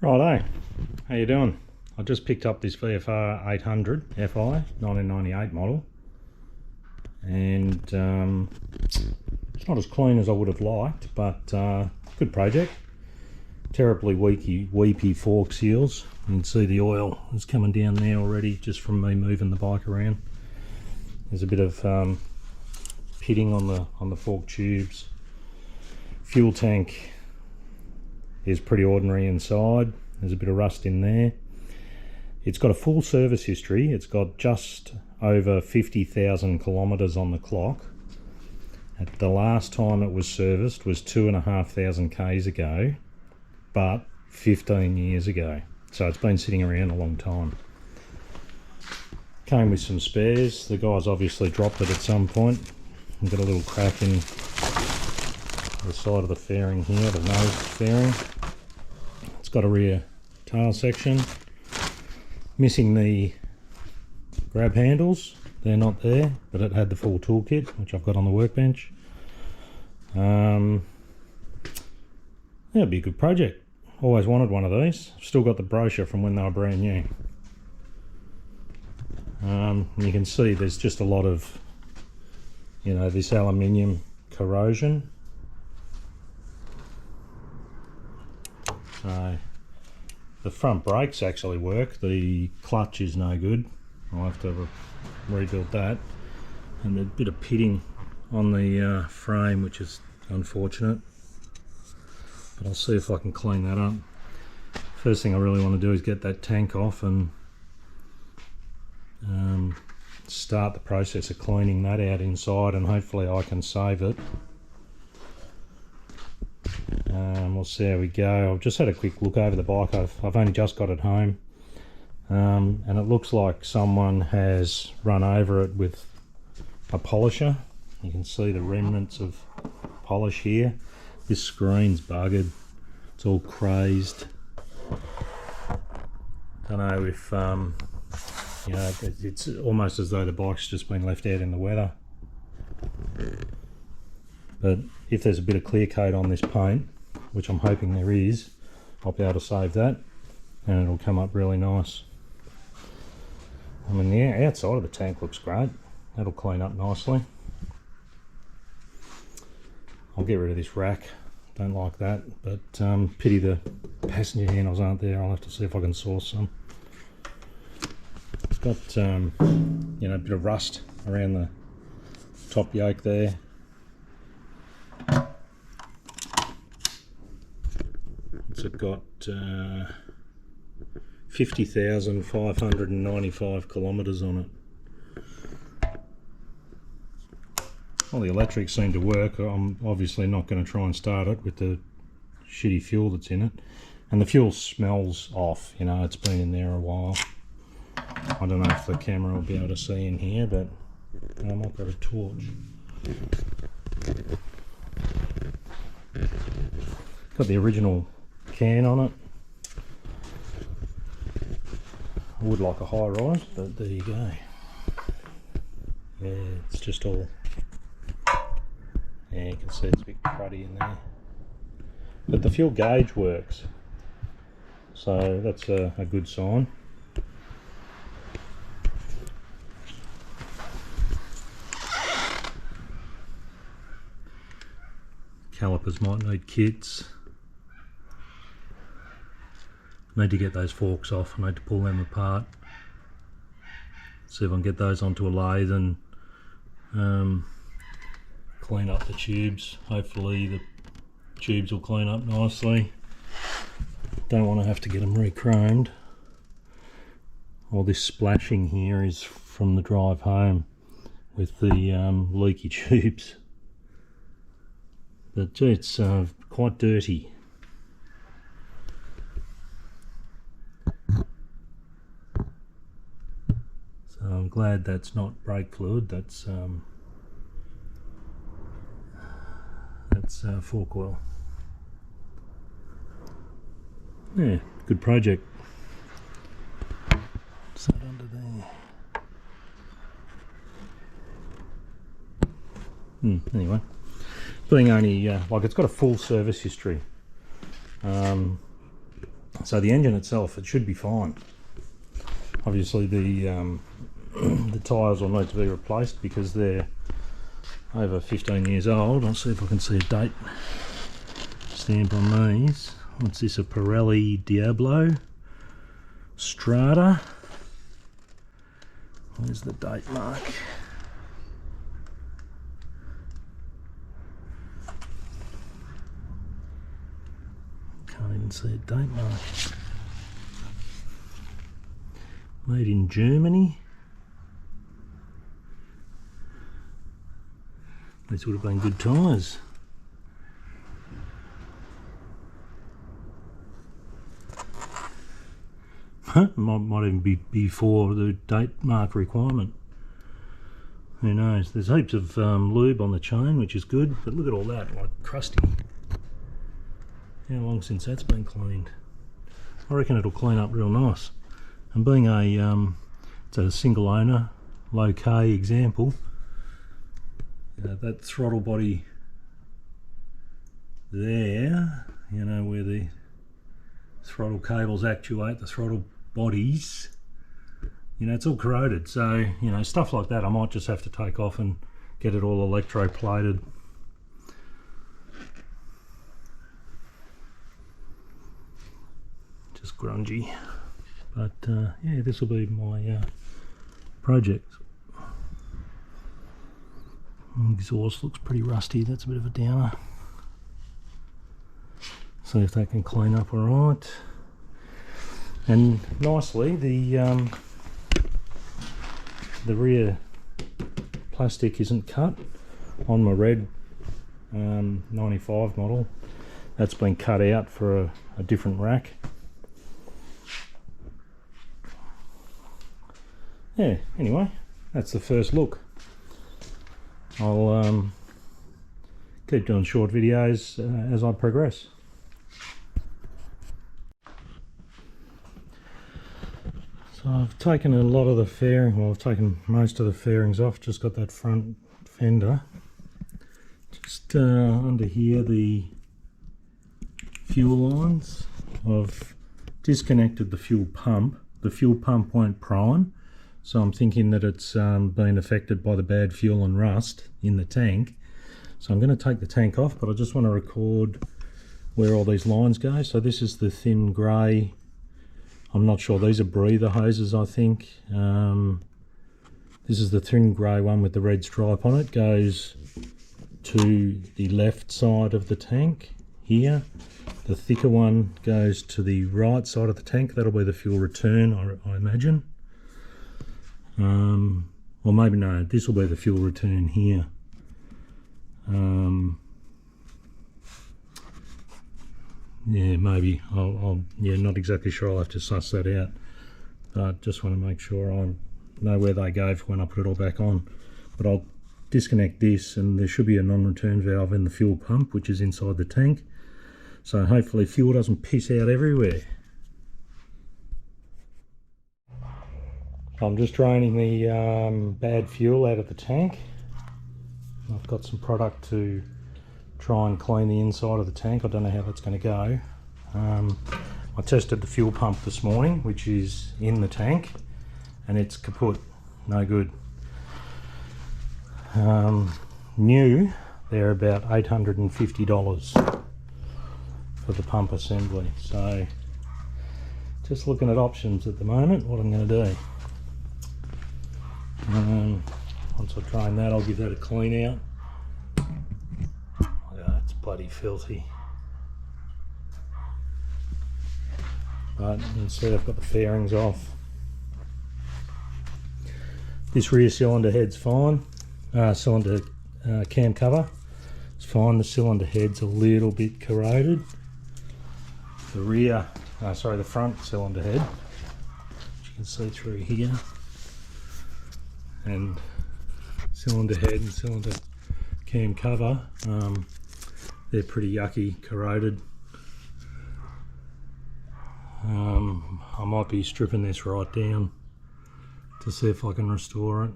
Righto, how you doing? I just picked up this VFR800Fi 1998 model, and it's not as clean as I would have liked, but good project. Terribly weepy fork seals. You can see the oil is coming down there already just from me moving the bike around. There's a bit of pitting on the fork tubes. Fuel tank is pretty ordinary inside. There's a bit of rust in there. It's got a full service history. It's got just over 50,000 kilometres on the clock. At the last time it was serviced was 2,500 k's ago, but 15 years ago. So it's been sitting around a long time. Came with some spares. The guys obviously dropped it at some point. We've got a little crack in the side of the fairing here, the nose fairing. It's got a rear tail section. Missing the grab handles. They're not there, but it had the full toolkit, which I've got on the workbench. That'd be a good project. Always wanted one of these. Still got the brochure from when they were brand new. You can see there's just a lot of, this aluminium corrosion. So the front brakes actually work. The clutch is no good. I'll have to rebuild that. And a bit of pitting on the frame, which is unfortunate. But I'll see if I can clean that up. First thing I really want to do is get that tank off and start the process of cleaning that out inside, and hopefully I can save it. We'll see how we go. I've just had a quick look over the bike. I've only just got it home, and it looks like someone has run over it with a polisher. You can see the remnants of polish here. This screen's buggered. It's all crazed. Don't know if it's almost as though the bike's just been left out in the weather. But if there's a bit of clear coat on this paint, which I'm hoping there is, I'll be able to save that and it'll come up really nice. I mean, the outside of the tank looks great. That'll clean up nicely. I'll get rid of this rack. Don't like that, but pity the passenger handles aren't there. I'll have to see if I can source some. It's got a bit of rust around the top yoke there. It's got 50,595 kilometres on it. Well, the electrics seem to work. I'm obviously not going to try and start it with the shitty fuel that's in it. And the fuel smells off, it's been in there a while. I don't know if the camera will be able to see in here, but I might got a torch. Got the original can on it. I would like a high rise, but there you go. Yeah, it's just all, you can see it's a bit cruddy in there. But the fuel gauge works, so that's a good sign. Calipers might need kits. Need to get those forks off. I need to pull them apart. See if I can get those onto a lathe and clean up the tubes. Hopefully the tubes will clean up nicely. Don't want to have to get them re-chromed. All this splashing here is from the drive home with the leaky tubes. But it's quite dirty. So I'm glad that's not brake fluid. That's fork oil. Yeah, good project. What's that under there? Anyway. Being only, it's got a full service history. So the engine itself, it should be fine. Obviously the tyres will need to be replaced because they're over 15 years old. I'll see if I can see a date stamp on these. What's this, a Pirelli Diablo Strata? Where's the date mark? Can't even see a date mark. Made in Germany. These would have been good tyres. Might even be before the date mark requirement. Who knows? There's heaps of lube on the chain, which is good, but look at all that, like crusty. How long since that's been cleaned? I reckon it'll clean up real nice. And being it's a single owner, low K example, that throttle body there, you know, where the throttle cables actuate the throttle bodies, you know, it's all corroded. So, you know, stuff like that I might just have to take off and get it all electroplated. Just grungy. But yeah, this will be my project. Exhaust looks pretty rusty, that's a bit of a downer. See if that can clean up alright. And nicely, the rear plastic isn't cut on my red 95 model. That's been cut out for a different rack. Yeah, anyway, that's the first look. I'll keep doing short videos as I progress. So I've taken a lot of the fairing, well, I've taken most of the fairings off, just got that front fender. Just under here, the fuel lines, I've disconnected the fuel pump. The fuel pump won't prime, so I'm thinking that it's been affected by the bad fuel and rust in the tank. So I'm going to take the tank off, but I just want to record where all these lines go. So this is the thin grey, I'm not sure, these are breather hoses I think. This is the thin grey one with the red stripe on it, goes to the left side of the tank here. The thicker one goes to the right side of the tank, that'll be the fuel return I imagine. Or maybe no, this will be the fuel return here. Yeah, maybe. Yeah, not exactly sure. I'll have to suss that out. But just want to make sure I know where they go for when I put it all back on. But I'll disconnect this, and there should be a non-return valve in the fuel pump, which is inside the tank. So hopefully fuel doesn't piss out everywhere. I'm just draining the bad fuel out of the tank. I've got some product to try and clean the inside of the tank. I don't know how that's going to go. I tested the fuel pump this morning, which is in the tank, and it's kaput, no good. New, they're about $850 for the pump assembly. So just looking at options at the moment, what I'm going to do. Once I drain that, I'll give that a clean out. Oh, it's bloody filthy. But instead I've got the fairings off. This rear cylinder head's fine. Cylinder cam cover, it's fine. The cylinder head's a little bit corroded. The rear, sorry, the front cylinder head, which you can see through here, and cylinder head and cylinder cam cover, they're pretty yucky, corroded. I might be stripping this right down to see if I can restore it.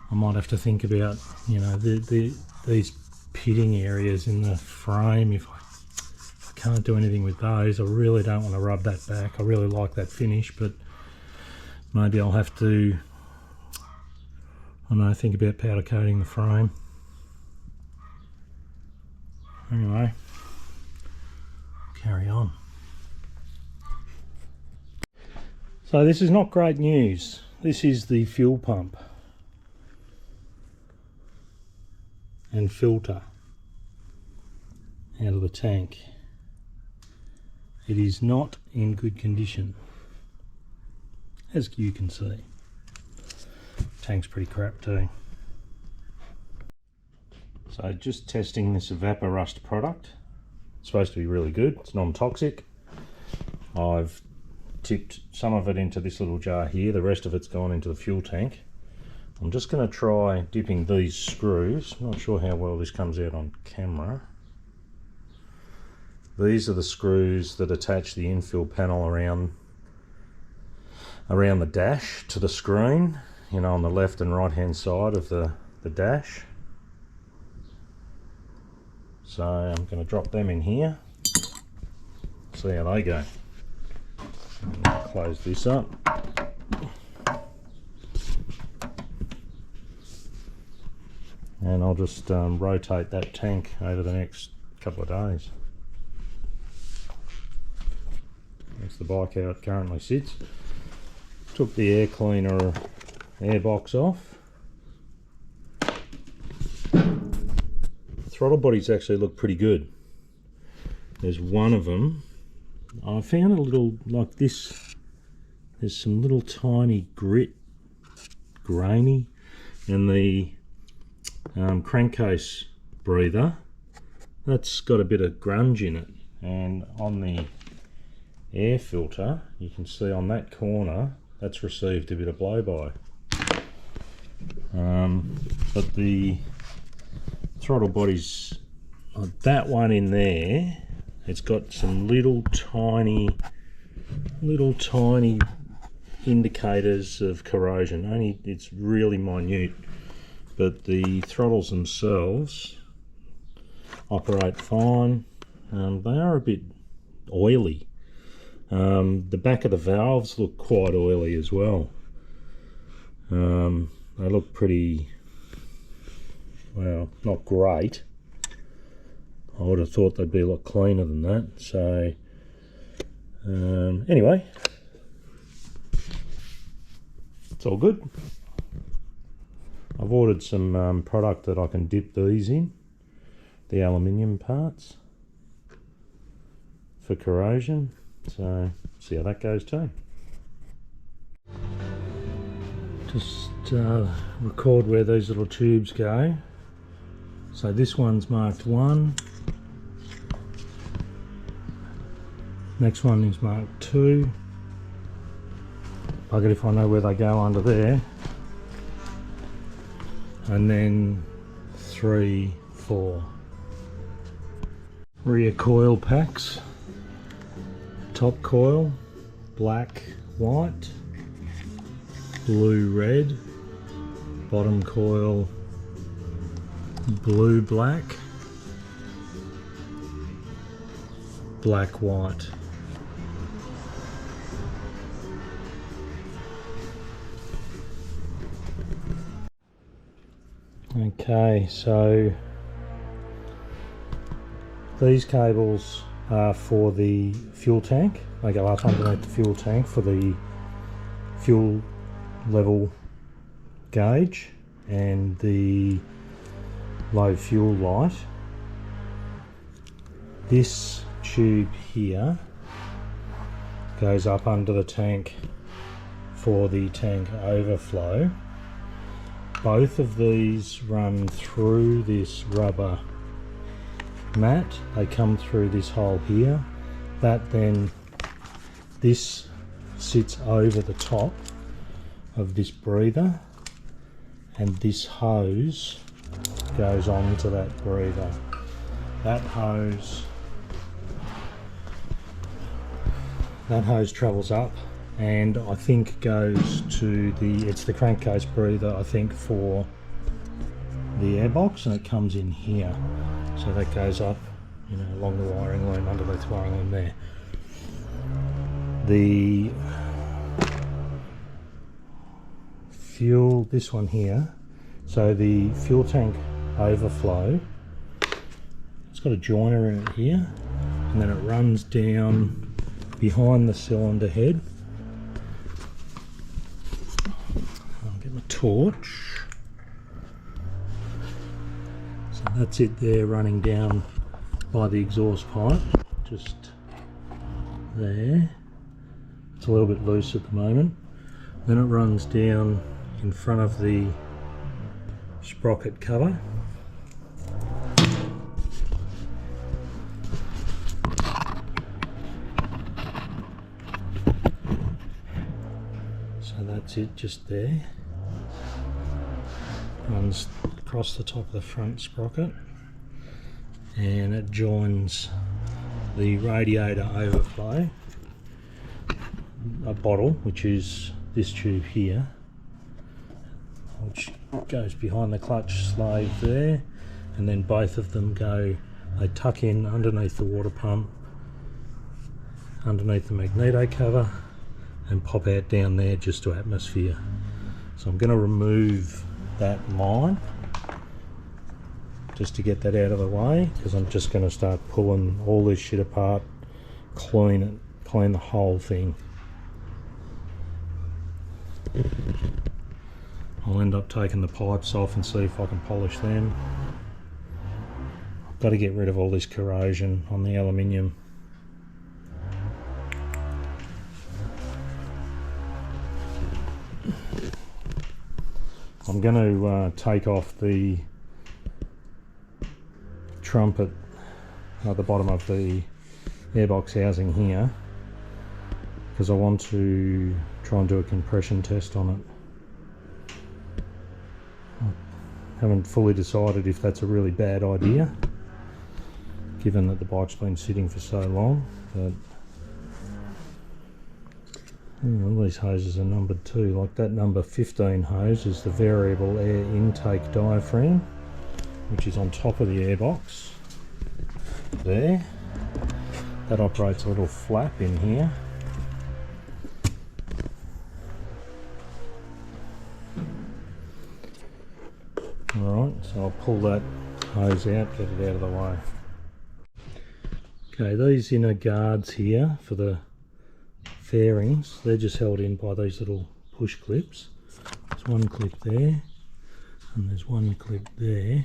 I might have to think about, you know, these pitting areas in the frame. If I can't do anything with those. I really don't want to rub that back. I really like that finish, but maybe I'll have to, I don't know, think about powder coating the frame. Anyway, carry on. So this is not great news. This is the fuel pump and filter out of the tank. It is not in good condition, as you can see. Tank's pretty crap too. So just testing this Evaporust product. It's supposed to be really good. It's non-toxic. I've tipped some of it into this little jar here. The rest of it's gone into the fuel tank. I'm just going to try dipping these screws. Not sure how well this comes out on camera. These are the screws that attach the infill panel around the dash to the screen, you know, on the left and right hand side of the dash. So I'm going to drop them in here, see how they go. Close this up. And I'll just rotate that tank over the next couple of days. That's the bike how it currently sits. Took the air cleaner air box off. The throttle bodies actually look pretty good. There's one of them, I found a little like this, there's some little tiny grit, grainy, and the crankcase breather, that's got a bit of grunge in it, and on the air filter you can see on that corner that's received a bit of blow-by. But the throttle bodies, that one in there, it's got some little tiny indicators of corrosion. Only it's really minute, but the throttles themselves operate fine. They are a bit oily. The back of the valves look quite oily as well. They look pretty, well, not great. I would have thought they'd be a lot cleaner than that. So anyway, it's all good. I've ordered some product that I can dip these in, the aluminium parts, for corrosion. So see how that goes too. Just record where these little tubes go. So this one's marked 1. Next one is marked 2. Bugger if I know where they go under there. And then 3, 4. Rear coil packs. Top coil, black, white, blue, red. Bottom coil, blue, black, black, white. Okay, so these cables are for the fuel tank. They go up underneath the fuel tank for the fuel level gauge and the low fuel light. This tube here goes up under the tank for the tank overflow. Both of these run through this rubber mat. They come through this hole here. That then, this sits over the top of this breather, and this hose goes onto that breather. That hose travels up and I think goes to it's the crankcase breather, I think, for the airbox, and it comes in here. So that goes up you know, along the wiring loom, underneath the wiring loom there. The fuel, this one here, so the fuel tank overflow, it's got a joiner in it here, and then it runs down behind the cylinder head. I'll get my torch. So that's it there, running down by the exhaust pipe, just there. It's a little bit loose at the moment. Then it runs down in front of the sprocket cover. So that's it, just there. Runs across the top of the front sprocket, and it joins the radiator overflow, a bottle, which is this tube here, which goes behind the clutch slave there, and then both of them they tuck in underneath the water pump, underneath the magneto cover, and pop out down there just to atmosphere. So I'm going to remove that line just to get that out of the way, because I'm just going to start pulling all this shit apart, clean the whole thing. I'll end up taking the pipes off and see if I can polish them. I've got to get rid of all this corrosion on the aluminium. I'm going to take off the trumpet at the bottom of the airbox housing here, because I want to try and do a compression test on it. I haven't fully decided if that's a really bad idea, given that the bike's been sitting for so long, but all these hoses are numbered too. Like that number 15 hose is the variable air intake diaphragm, which is on top of the airbox there. That operates a little flap in here. Alright, so I'll pull that hose out, get it out of the way. Okay, these inner guards here for the fairings, they're just held in by these little push clips. There's one clip there, and there's one clip there.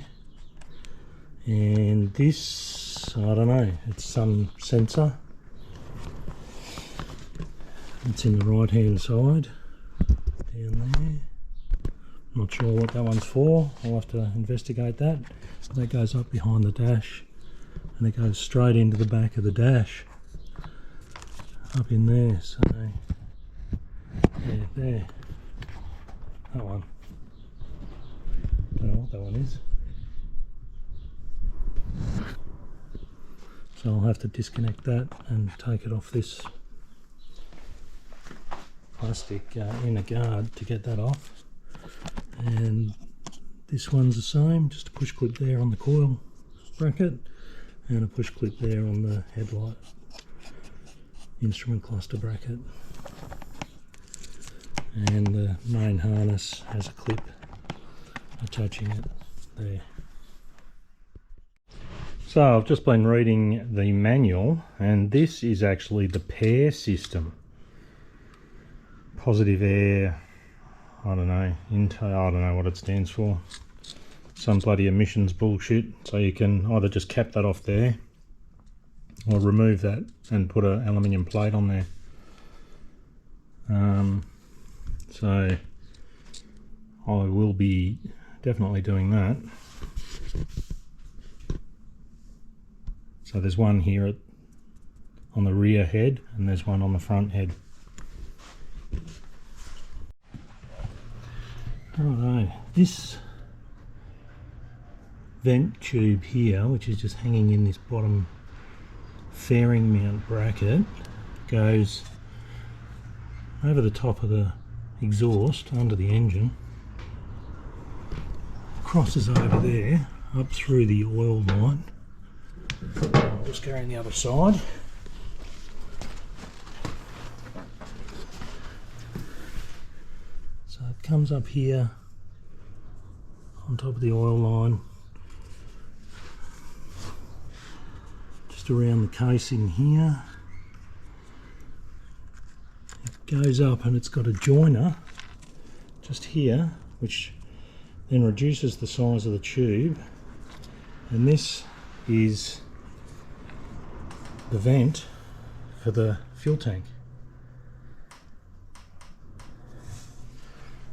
And this, I don't know, it's some sensor. It's in the right hand side, down there. Not sure what that one's for, I'll have to investigate that. So that goes up behind the dash, and it goes straight into the back of the dash, up in there. So yeah, there, that one, don't know what that one is. So I'll have to disconnect that and take it off this plastic inner guard to get that off. And this one's the same, just a push clip there on the coil bracket and a push clip there on the headlight instrument cluster bracket. And the main harness has a clip attaching it there. So I've just been reading the manual, and this is actually the PAIR system. Positive air, I don't know, I don't know what it stands for. Some bloody emissions bullshit. So you can either just cap that off there, or remove that and put an aluminium plate on there. So I will be definitely doing that. So there's one here on the rear head, and there's one on the front head. Alright, this vent tube here, which is just hanging in this bottom fairing mount bracket, goes over the top of the exhaust under the engine, crosses over there, up through the oil line, I'll just go around the other side. So it comes up here on top of the oil line, just around the casing here. It goes up and it's got a joiner just here, which then reduces the size of the tube, and this is the vent for the fuel tank.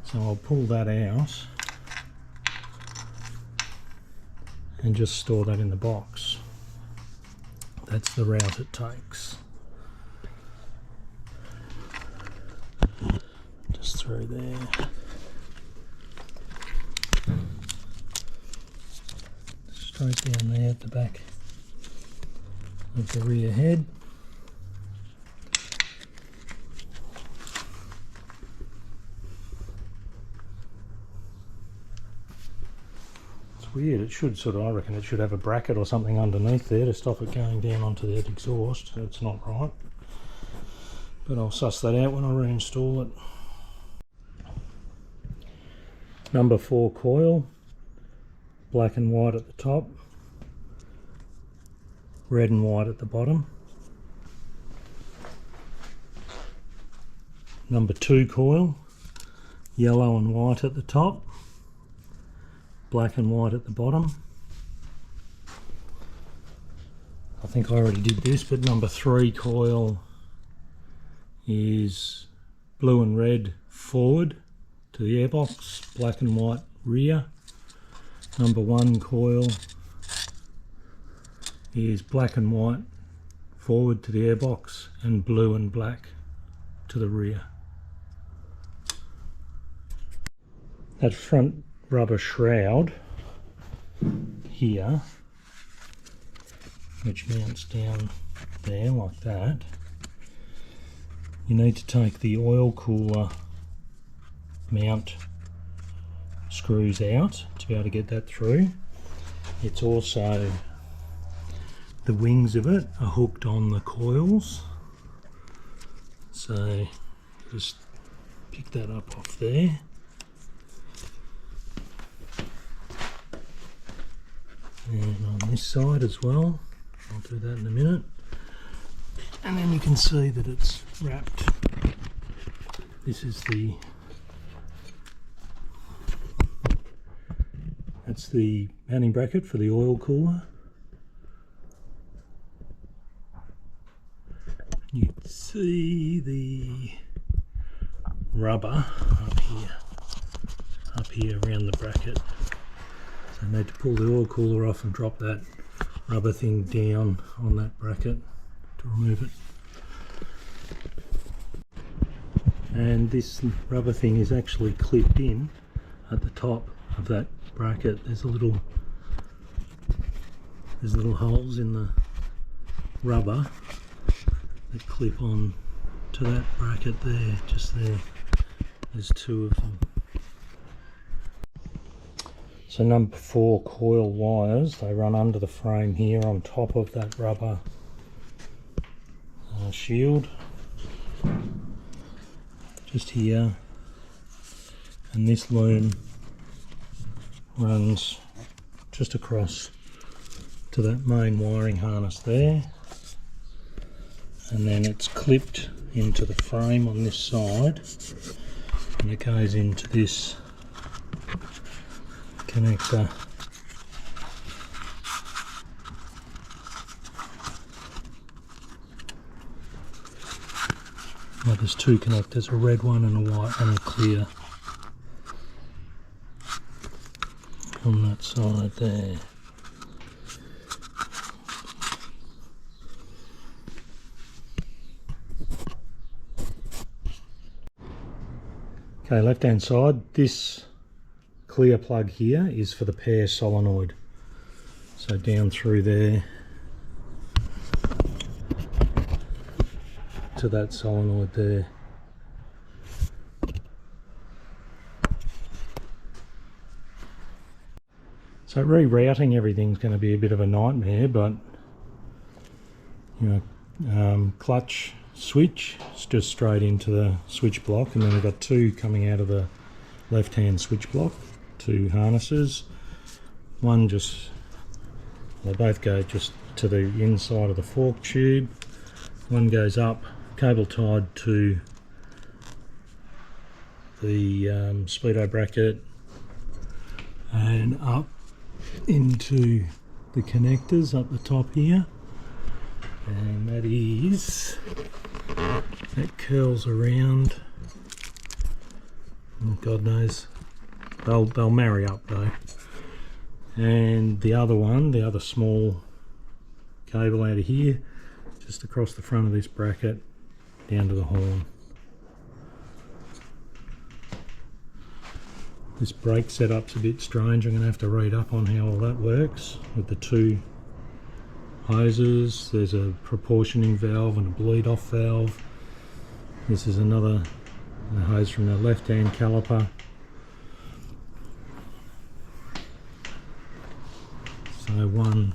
So I'll pull that out and just store that in the box. That's the route it takes. Just through there. Straight down there at the back of the rear head. It's weird, it should sort of, I reckon it should have a bracket or something underneath there to stop it going down onto the exhaust. It's not right, but I'll suss that out when I reinstall it. Number 4 coil, black and white at the top, red and white at the bottom. Number 2 coil, yellow and white at the top, black and white at the bottom. I think I already did this, but number 3 coil is blue and red forward to the airbox, black and white rear. Number 1 coil is black and white forward to the airbox and blue and black to the rear. That front rubber shroud here, which mounts down there like that, you need to take the oil cooler mount screws out to be able to get that through. It's also, the wings of it are hooked on the coils, so just pick that up off there. And on this side as well, I'll do that in a minute. And then you can see that it's wrapped. This is that's the mounting bracket for the oil cooler. You can see the rubber up here around the bracket. So I need to pull the oil cooler off and drop that rubber thing down on that bracket to remove it. And this rubber thing is actually clipped in at the top of that bracket. There's little holes in the rubber that clip on to that bracket there, just there. There's 2 of them. So number 4 coil wires, they run under the frame here on top of that rubber shield, just here, and this loom runs just across to that main wiring harness there, and then it's clipped into the frame on this side, and it goes into this connector. Well, there's 2 connectors, a red one and a white and a clear on that side there. Okay, left hand side, this clear plug here is for the pair solenoid. So down through there to that solenoid there. So rerouting everything's going to be a bit of a nightmare, but clutch switch. It's just straight into the switch block, and then we've got two coming out of the left hand switch block, two harnesses. One just, they both go just to the inside of the fork tube. One goes up, cable tied to the speedo bracket and up into the connectors up the top here, and that curls around. God knows, they'll marry up though. And the other one, the other small cable out of here, just across the front of this bracket down to the horn. This brake setup's a bit strange. I'm going to have to read up on how all that works with the two hoses. There's a proportioning valve and a bleed off valve. This is another hose from the left hand caliper. So one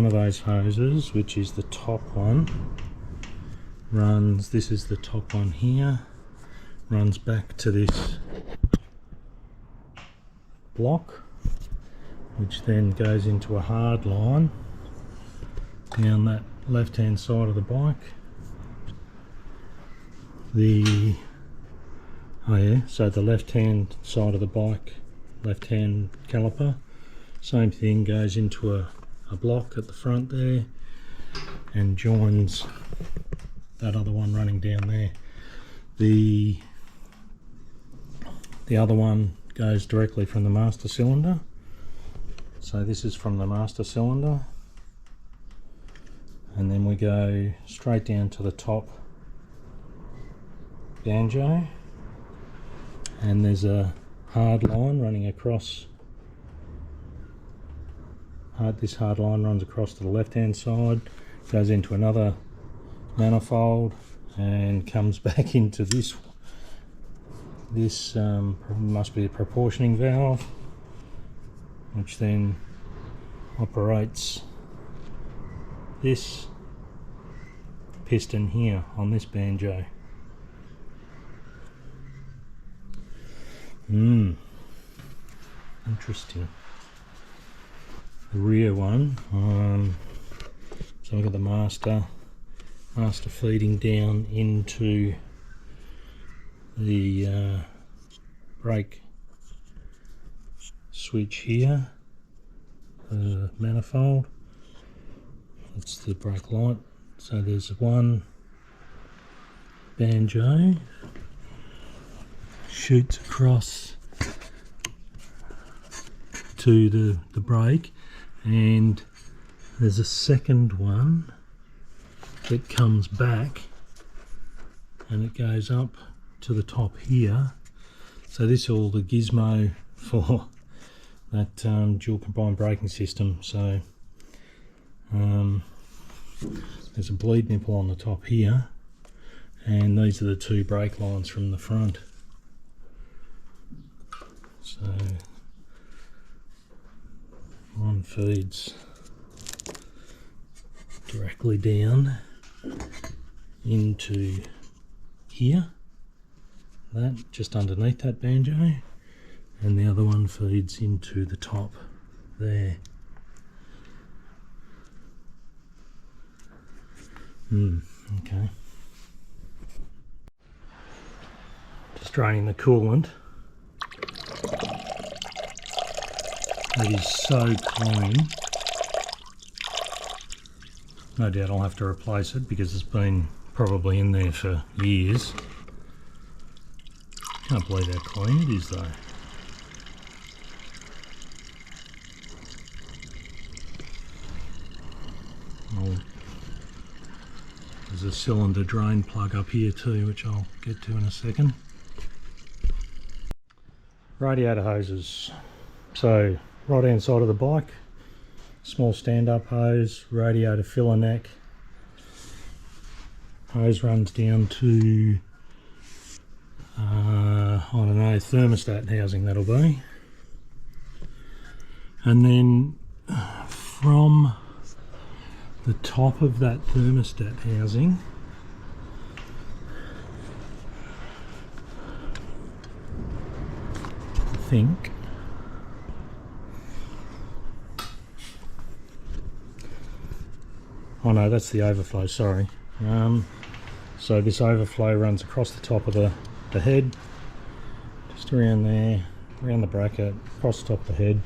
of those hoses, which is the top one, runs, this is the top one here, runs back to this block, which then goes into a hard line down that left hand side of the bike. So the left hand side of the bike, left hand caliper, same thing, goes into a block at the front there and joins that other one running down there. The other one goes directly from the master cylinder. So this is from the master cylinder, and then we go straight down to the top banjo, and there's a hard line running across. This hard line runs across to the left hand side, goes into another manifold and comes back into this must be a proportioning valve, which then operates this piston here on this banjo. Interesting. The rear one, so we've got the master feeding down into the brake switch here, the manifold. That's the brake light. So there's one banjo, shoots across to the brake, and there's a second one that comes back and it goes up to the top here. So this is all the gizmo for that dual combined braking system. So there's a bleed nipple on the top here, and these are the two brake lines from the front. So one feeds directly down into here, that just underneath that banjo, and the other one feeds into the top there. Okay. Just draining the coolant. It is so clean. No doubt I'll have to replace it because it's been probably in there for years. Can't believe how clean it is though. There's a cylinder drain plug up here too, which I'll get to in a second. Radiator hoses. So right hand side of the bike, small stand-up hose, radiator filler neck. Hose runs down to I don't know, thermostat housing that'll be. And then from the top of that thermostat housing I think oh no, that's the overflow, sorry. So this overflow runs across the top of the head, just around there, around the bracket, across the top of the head.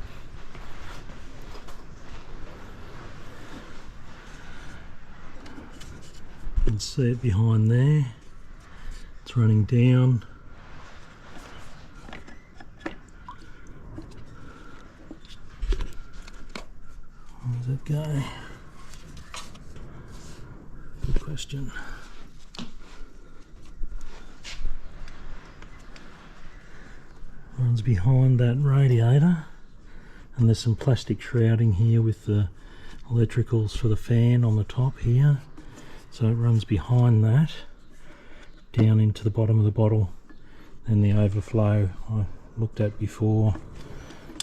You can see it behind there. It's running down. Where does it go? Good question. Runs behind that radiator, and there's some plastic shrouding here with the electricals for the fan on the top here. So it runs behind that, down into the bottom of the bottle, and the overflow I looked at before,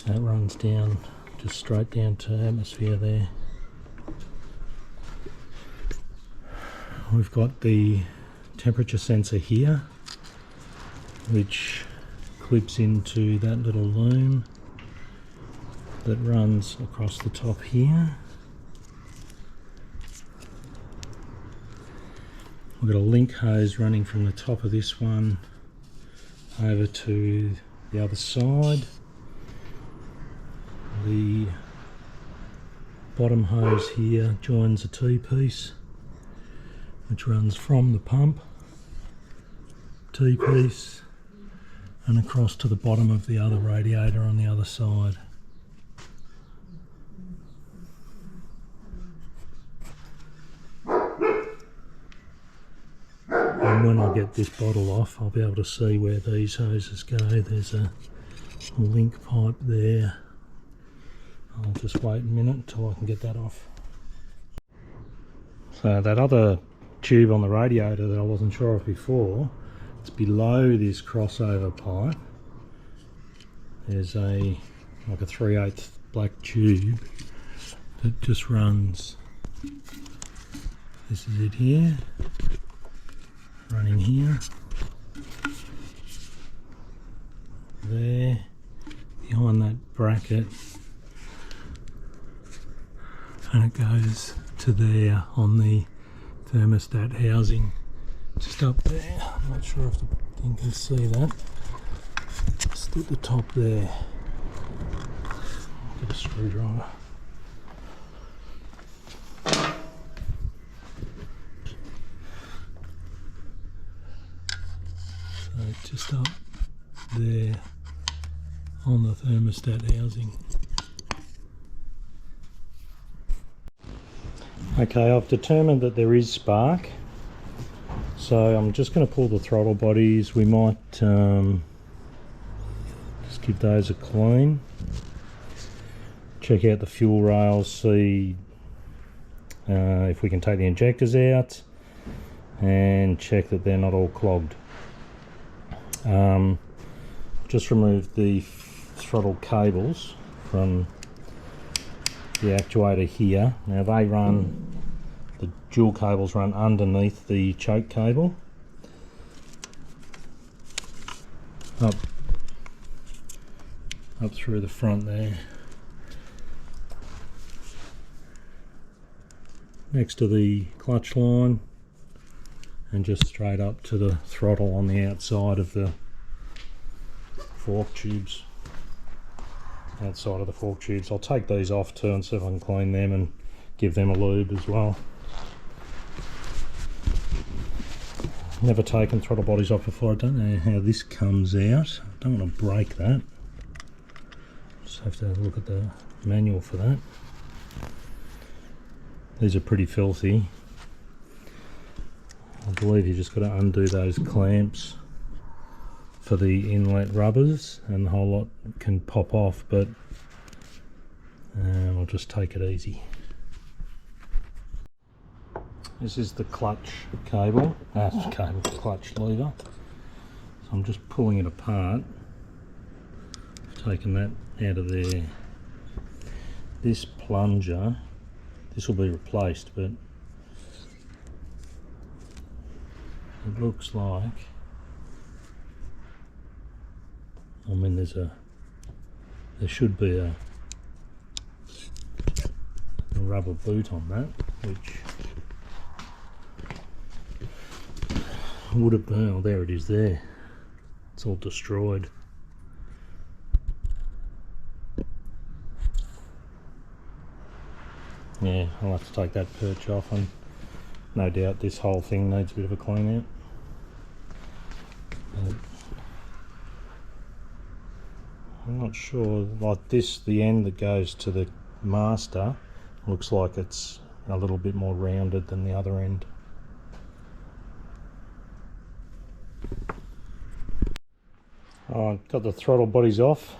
that runs down, just straight down to atmosphere there. We've got the temperature sensor here, which clips into that little loom that runs across the top here. We've got a link hose running from the top of this one over to the other side. The bottom hose here joins a T-piece which runs from the pump, T-piece, and across to the bottom of the other radiator on the other side. And when I get this bottle off, I'll be able to see where these hoses go. There's a link pipe there. I'll just wait a minute until I can get that off. So that other tube on the radiator that I wasn't sure of before, it's below this crossover pipe. There's like a 3/8 black tube that just runs. This is it here, running here, there, behind that bracket, and it goes to there on the thermostat housing, just up there. I'm not sure if the thing can see that. Just at the top there. Get a screwdriver. So just up there on the thermostat housing. Okay, I've determined that there is spark, so I'm just going to pull the throttle bodies. We might just give those a clean, check out the fuel rails, see if we can take the injectors out, and check that they're not all clogged. Just remove the throttle cables from the actuator here. Now they run, the dual cables run underneath the choke cable, up through the front there, next to the clutch line, and just straight up to the throttle on the outside of the fork tubes. Outside of the fork tubes. I'll take these off too and see if I can clean them and give them a lube as well. Never taken throttle bodies off before. I don't know how this comes out. I don't want to break that. Just have to look at the manual for that. These are pretty filthy. I believe you just got to undo those clamps for the inlet rubbers, and the whole lot can pop off, but I'll just take it easy. This is the clutch cable, clutch lever. So I'm just pulling it apart, taking that out of there. This plunger, this will be replaced, but it looks like, I mean, there should be a rubber boot on that, which would have been, oh, there it is there. It's all destroyed. Yeah, I'll have to take that perch off, and no doubt this whole thing needs a bit of a clean out. But I'm not sure, like this, the end that goes to the master looks like it's a little bit more rounded than the other end. Oh, got the throttle bodies off.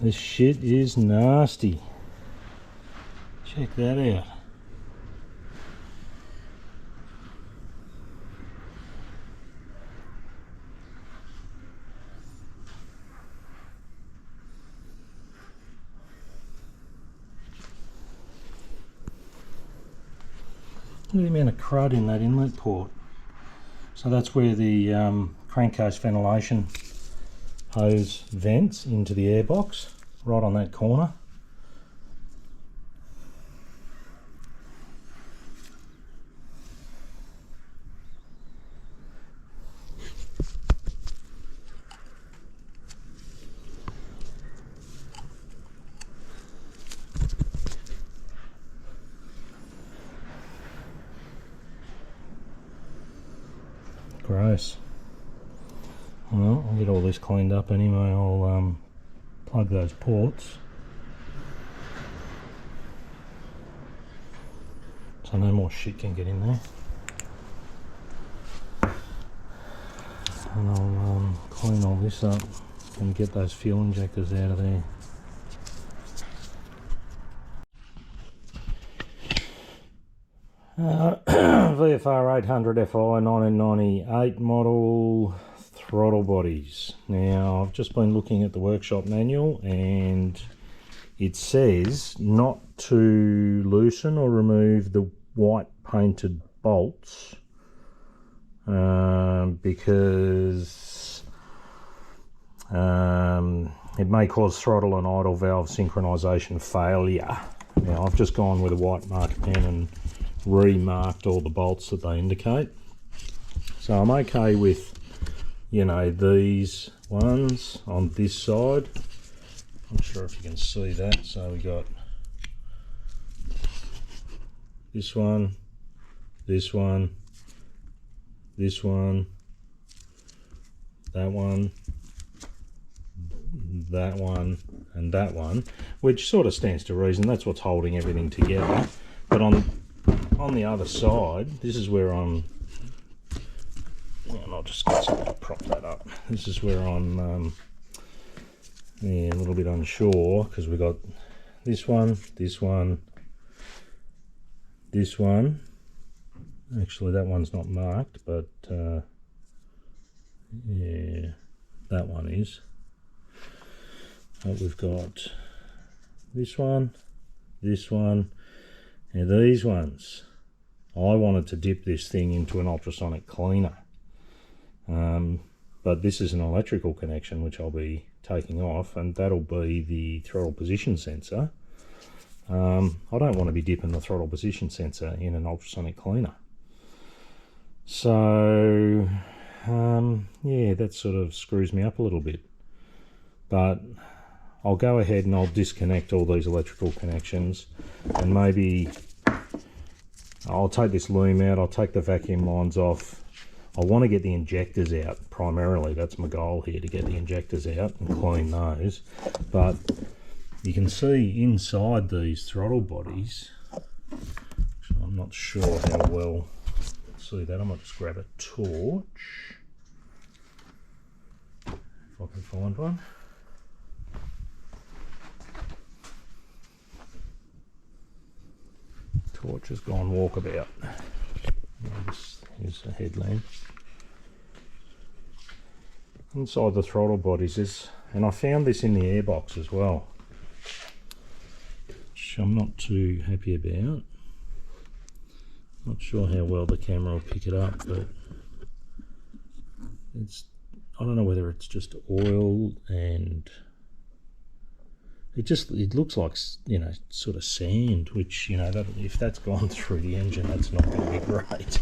This shit is nasty. Check that out. Look at the amount of crud in that inlet port. So that's where the crankcase ventilation hose vents into the airbox, right on that corner. Gross. Well, I'll get all this cleaned up anyway. I'll plug those ports so no more shit can get in there, and I'll clean all this up and get those fuel injectors out of there. VFR800Fi 1998 model throttle bodies. Now I've just been looking at the workshop manual, and it says not to loosen or remove the white painted bolts because it may cause throttle and idle valve synchronization failure. Now I've just gone with a white marker pen and remarked all the bolts that they indicate, so I'm okay with, you know, these ones on this side. I'm not sure if you can see that. So we got this one, this one, this one, that one, that one, and that one, which sort of stands to reason. That's what's holding everything together. But on the other side, this is where I'm, and I'll just get something to prop that up. This is where I'm yeah, a little bit unsure, because we've got this one, this one, this one. Actually, that one's not marked, but yeah, that one is. But we've got this one, and these ones. I wanted to dip this thing into an ultrasonic cleaner, but this is an electrical connection which I'll be taking off, and that'll be the throttle position sensor. I don't want to be dipping the throttle position sensor in an ultrasonic cleaner. So yeah, that sort of screws me up a little bit, but I'll go ahead and I'll disconnect all these electrical connections, and maybe I'll take this loom out, I'll take the vacuum lines off. I want to get the injectors out primarily. That's my goal here, to get the injectors out and clean those. But you can see inside these throttle bodies, I'm not sure how well see that. I might just grab a torch if I can find one. Torch has gone walkabout. This is a headlamp. Inside the throttle bodies is, and I found this in the airbox as well. I'm not too happy about. Not sure how well the camera will pick it up, but I don't know whether it's just oil, and it looks like, you know, sort of sand, which, you know, if that's gone through the engine, that's not going to be great.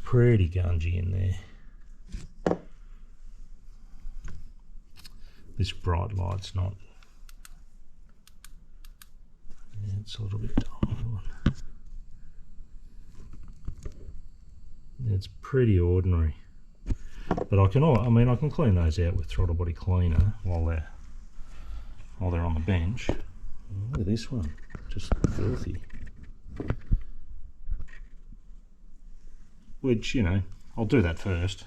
Pretty gungy in there. This bright light's not. Yeah, it's a little bit dull. It's pretty ordinary, but I can clean those out with throttle body cleaner while they're on the bench. Look at this one, just filthy. Which, you know, I'll do that first.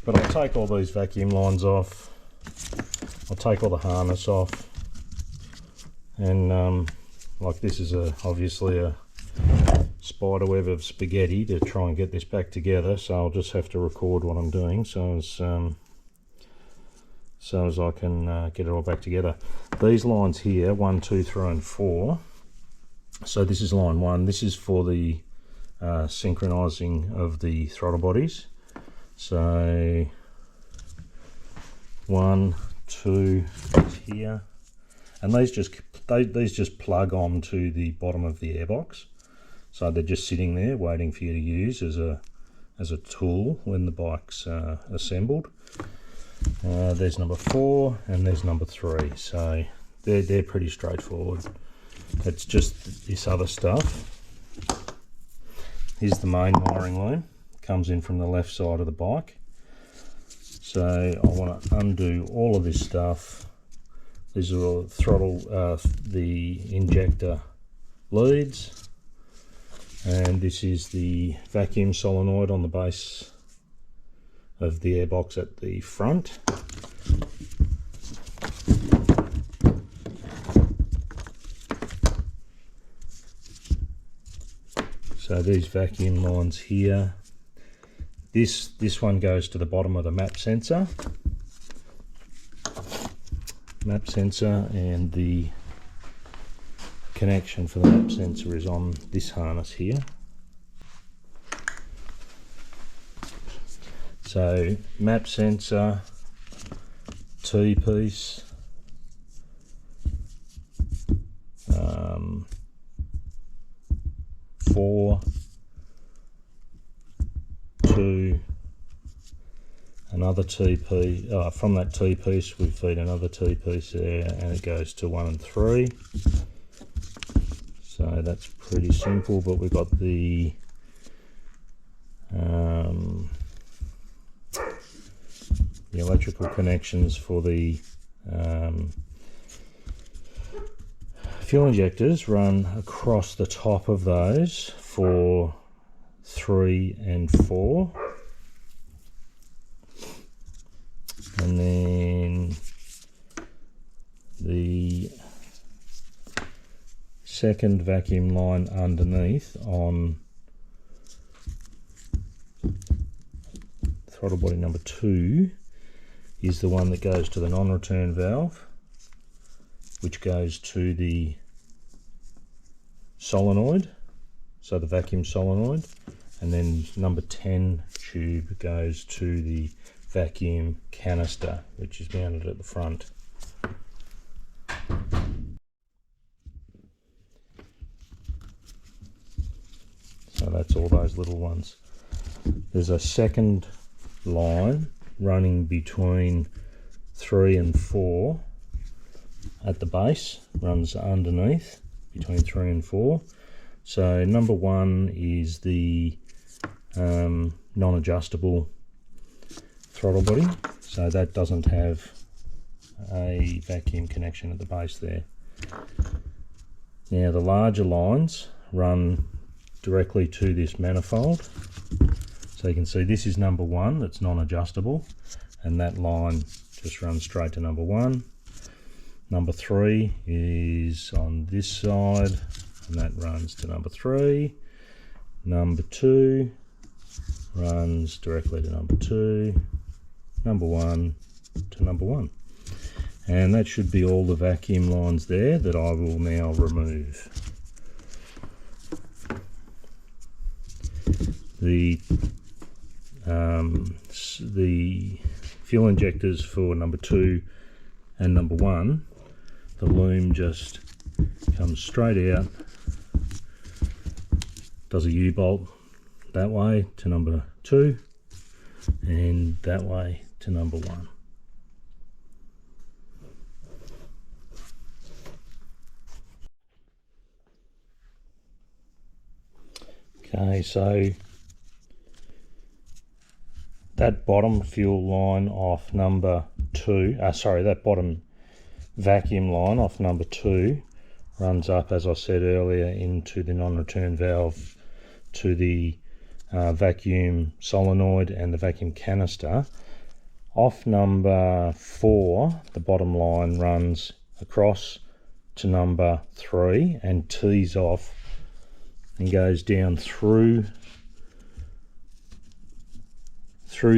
But I'll take all these vacuum lines off. I'll take all the harness off, and like this is obviously a spider web of spaghetti to try and get this back together, so I'll just have to record what I'm doing so as I can get it all back together. These lines here, 1, 2, 3 and 4, so this is line 1. This is for the synchronizing of the throttle bodies. So 1, 2 here, and these just plug onto the bottom of the airbox. So they're just sitting there waiting for you to use as a tool when the bike's assembled. There's number 4 and there's number 3. So they're pretty straightforward. It's just this other stuff. Here's the main wiring loom. Comes in from the left side of the bike. So I want to undo all of this stuff. These are all the injector leads. And this is the vacuum solenoid on the base of the airbox at the front. So these vacuum lines here, this one goes to the bottom of the map sensor. And the connection for the map sensor is on this harness here. So map sensor, T-piece, 4, 2, another T-piece. From that T-piece we feed another T-piece there, and it goes to 1 and 3. So that's pretty simple, but we've got the electrical connections for the fuel injectors run across the top of those for 3 and 4. And then the second vacuum line underneath on throttle body number 2 is the one that goes to the non-return valve, which goes to the solenoid, so the vacuum solenoid, and then number 10 tube goes to the vacuum canister, which is mounted at the front. So that's all those little ones. There's a second line running between 3 and 4 at the base, runs underneath between 3 and 4. So number 1 is the non-adjustable throttle body, so that doesn't have a vacuum connection at the base there. Now the larger lines run directly to this manifold, so you can see this is number 1 that's non-adjustable, and that line just runs straight to number 1. Number 3 is on this side, and that runs to number 3. Number 2 runs directly to number 2. Number 1 to number 1. And that should be all the vacuum lines there that I will now remove. The fuel injectors for number 2 and number 1, the loom just comes straight out, does a U-bolt that way to number 2 and that way to number 1. Okay, so that bottom fuel line off number 2, that bottom vacuum line off number 2 runs up, as I said earlier, into the non-return valve to the vacuum solenoid and the vacuum canister. Off number 4, the bottom line runs across to number 3 and tees off and goes down through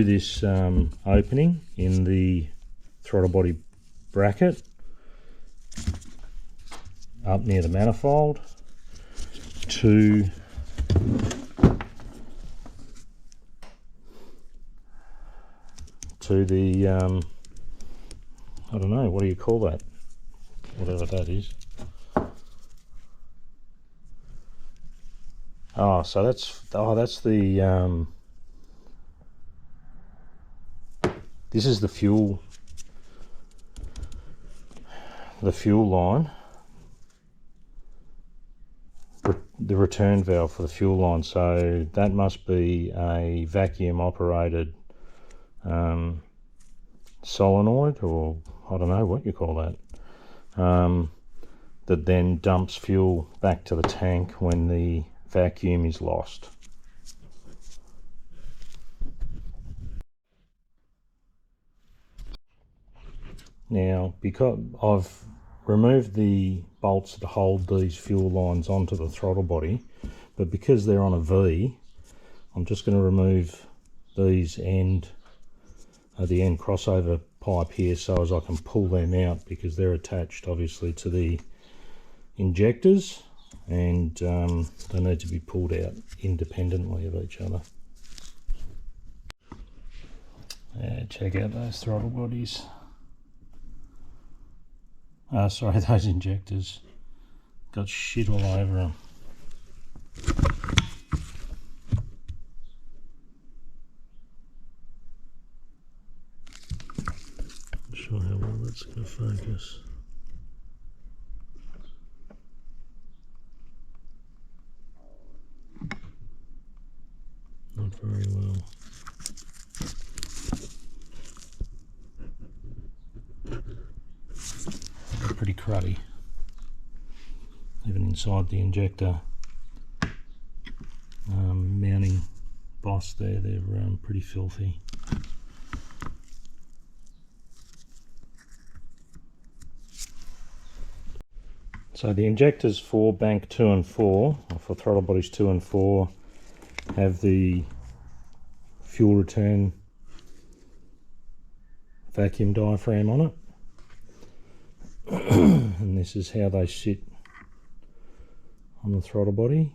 this opening in the throttle body bracket up near the manifold to the I don't know, what do you call that, whatever that is. So that's the this is the fuel line, the return valve for the fuel line. So that must be a vacuum operated solenoid, or I don't know what you call that, that then dumps fuel back to the tank when the vacuum is lost. Now, because I've removed the bolts that hold these fuel lines onto the throttle body, but because they're on a V, I'm just going to remove these the end crossover pipe here so as I can pull them out, because they're attached obviously to the injectors and they need to be pulled out independently of each other. Yeah, check out those throttle bodies. Sorry, those injectors got shit all over them. Not sure how well that's going to focus. Not very well. They're pretty cruddy. Even inside the injector mounting boss there, they're pretty filthy. So the injectors for bank 2 and 4, or for throttle bodies 2 and 4, have the fuel return vacuum diaphragm on it. And this is how they sit on the throttle body.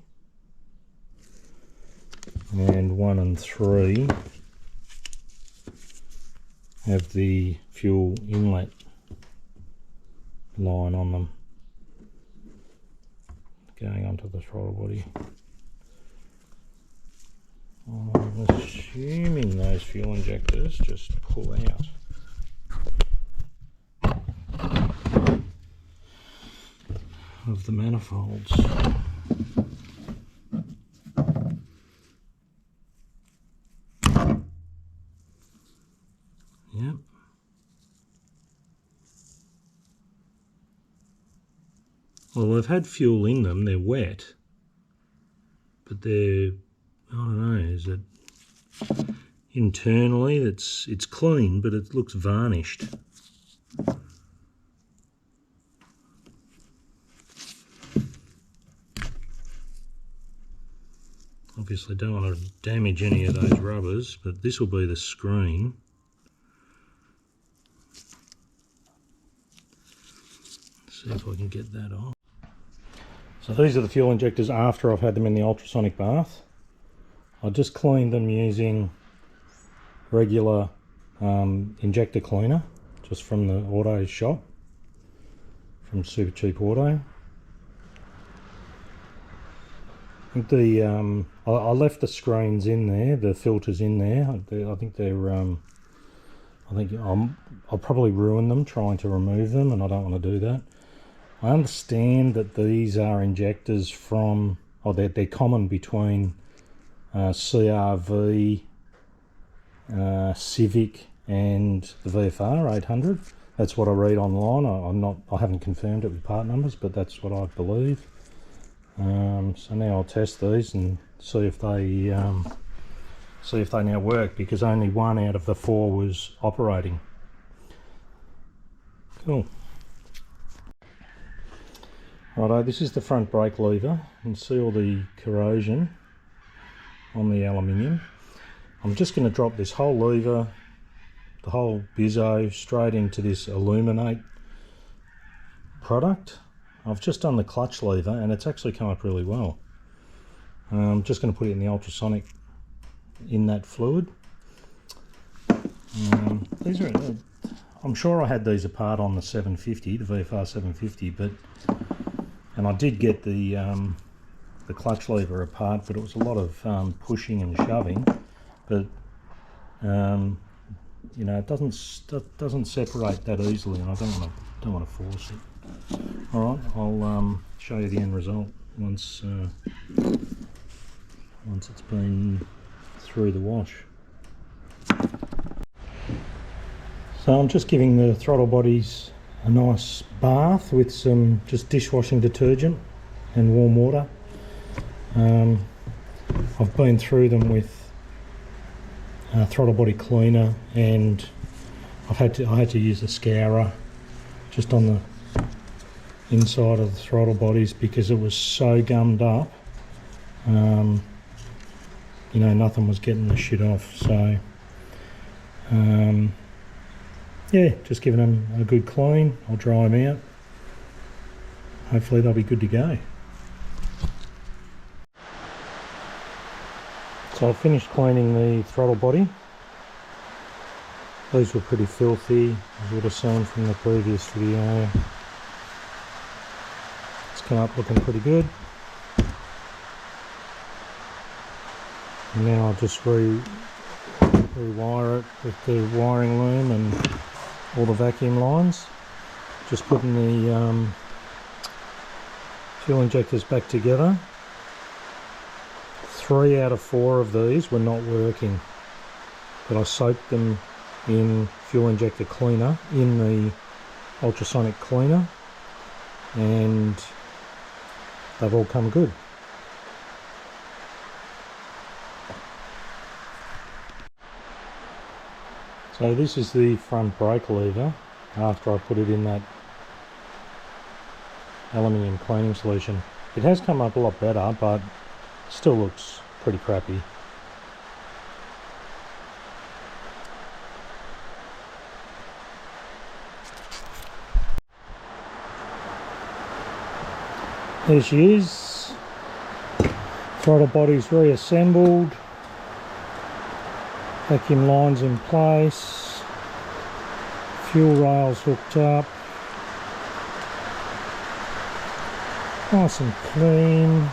And 1 and 3 have the fuel inlet line on them going onto the throttle body. I'm assuming those fuel injectors just pull out. Of the manifolds. Yep. Well, they've had fuel in them, they're wet, but they're, I don't know, is it internally it's clean, but it looks varnished. Obviously don't want to damage any of those rubbers, but this will be the screen. See if I can get that off. So these are the fuel injectors after I've had them in the ultrasonic bath. I just cleaned them using regular injector cleaner, just from the auto shop, from Super Cheap Auto. I think I left the screens in there, the filters in there. I think they're I'll probably ruin them trying to remove them, and I don't want to do that. I understand that these are injectors from, or they're common between CRV, Civic and the VFR800. That's what I read online. I haven't confirmed it with part numbers, but that's what I believe. So now I'll test these and see if they now work, because only one out of the 4 was operating. Cool. Righto, this is the front brake lever. You can see all the corrosion on the aluminium. I'm just going to drop this whole lever, the whole bizzo, straight into this Illuminate product. I've just done the clutch lever and it's actually come up really well. I'm just going to put it in the ultrasonic in that fluid. These are, I'm sure I had these apart on the 750, the VFR 750, and I did get the clutch lever apart, but it was a lot of pushing and shoving. But you know, it doesn't separate that easily, and I don't want to force it. All right, I'll show you the end result once it's been through the wash. So I'm just giving the throttle bodies a nice bath with some just dishwashing detergent and warm water. I've been through them with throttle body cleaner, and I had to use a scourer just on the inside of the throttle bodies because it was so gummed up. You know, nothing was getting the shit off. So yeah, just giving them a good clean. I'll dry them out. Hopefully they'll be good to go. So I finished cleaning the throttle body. These were pretty filthy, as you would have seen from the previous video. It's come up looking pretty good. And now I'll just rewire it with the wiring loom and all the vacuum lines. Just putting the fuel injectors back together. 3 out of 4 of these were not working, but I soaked them in fuel injector cleaner in the ultrasonic cleaner, and they've all come good. So this is the front brake lever after I put it in that aluminium cleaning solution. It has come up a lot better, but still looks pretty crappy. There she is. Throttle body's reassembled. Vacuum lines in place. Fuel rails hooked up. Nice and clean.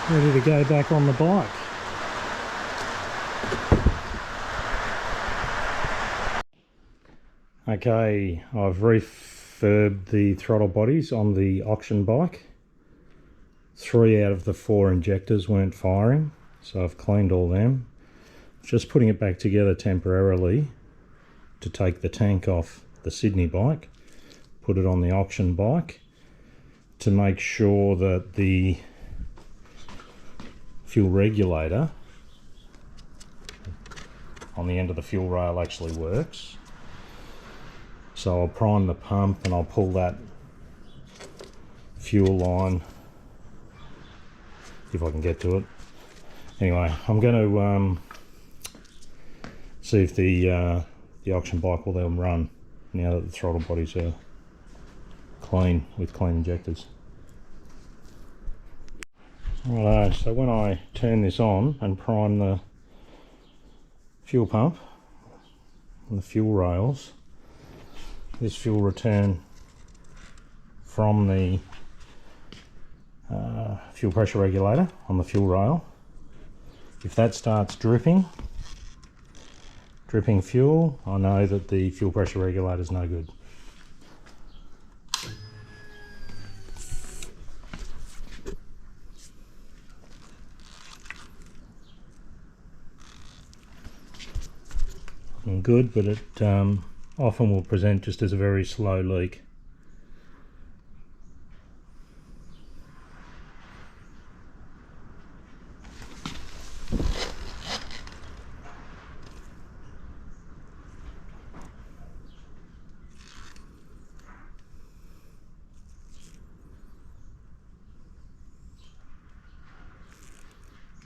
Ready to go back on the bike. Okay, I've refurbed the throttle bodies on the auction bike. 3 out of the 4 injectors weren't firing, so I've cleaned all them. Just putting it back together temporarily to take the tank off the Sydney bike, put it on the auction bike to make sure that the fuel regulator on the end of the fuel rail actually works. So I'll prime the pump and I'll pull that fuel line, if I can get to it. Anyway, I'm going to see if the auction bike will then run now that the throttle bodies are clean with clean injectors. Righto, so when I turn this on and prime the fuel pump and the fuel rails, this fuel return from the fuel pressure regulator on the fuel rail, if that starts dripping fuel, I know that the fuel pressure regulator is no good. Good, but it often will present just as a very slow leak.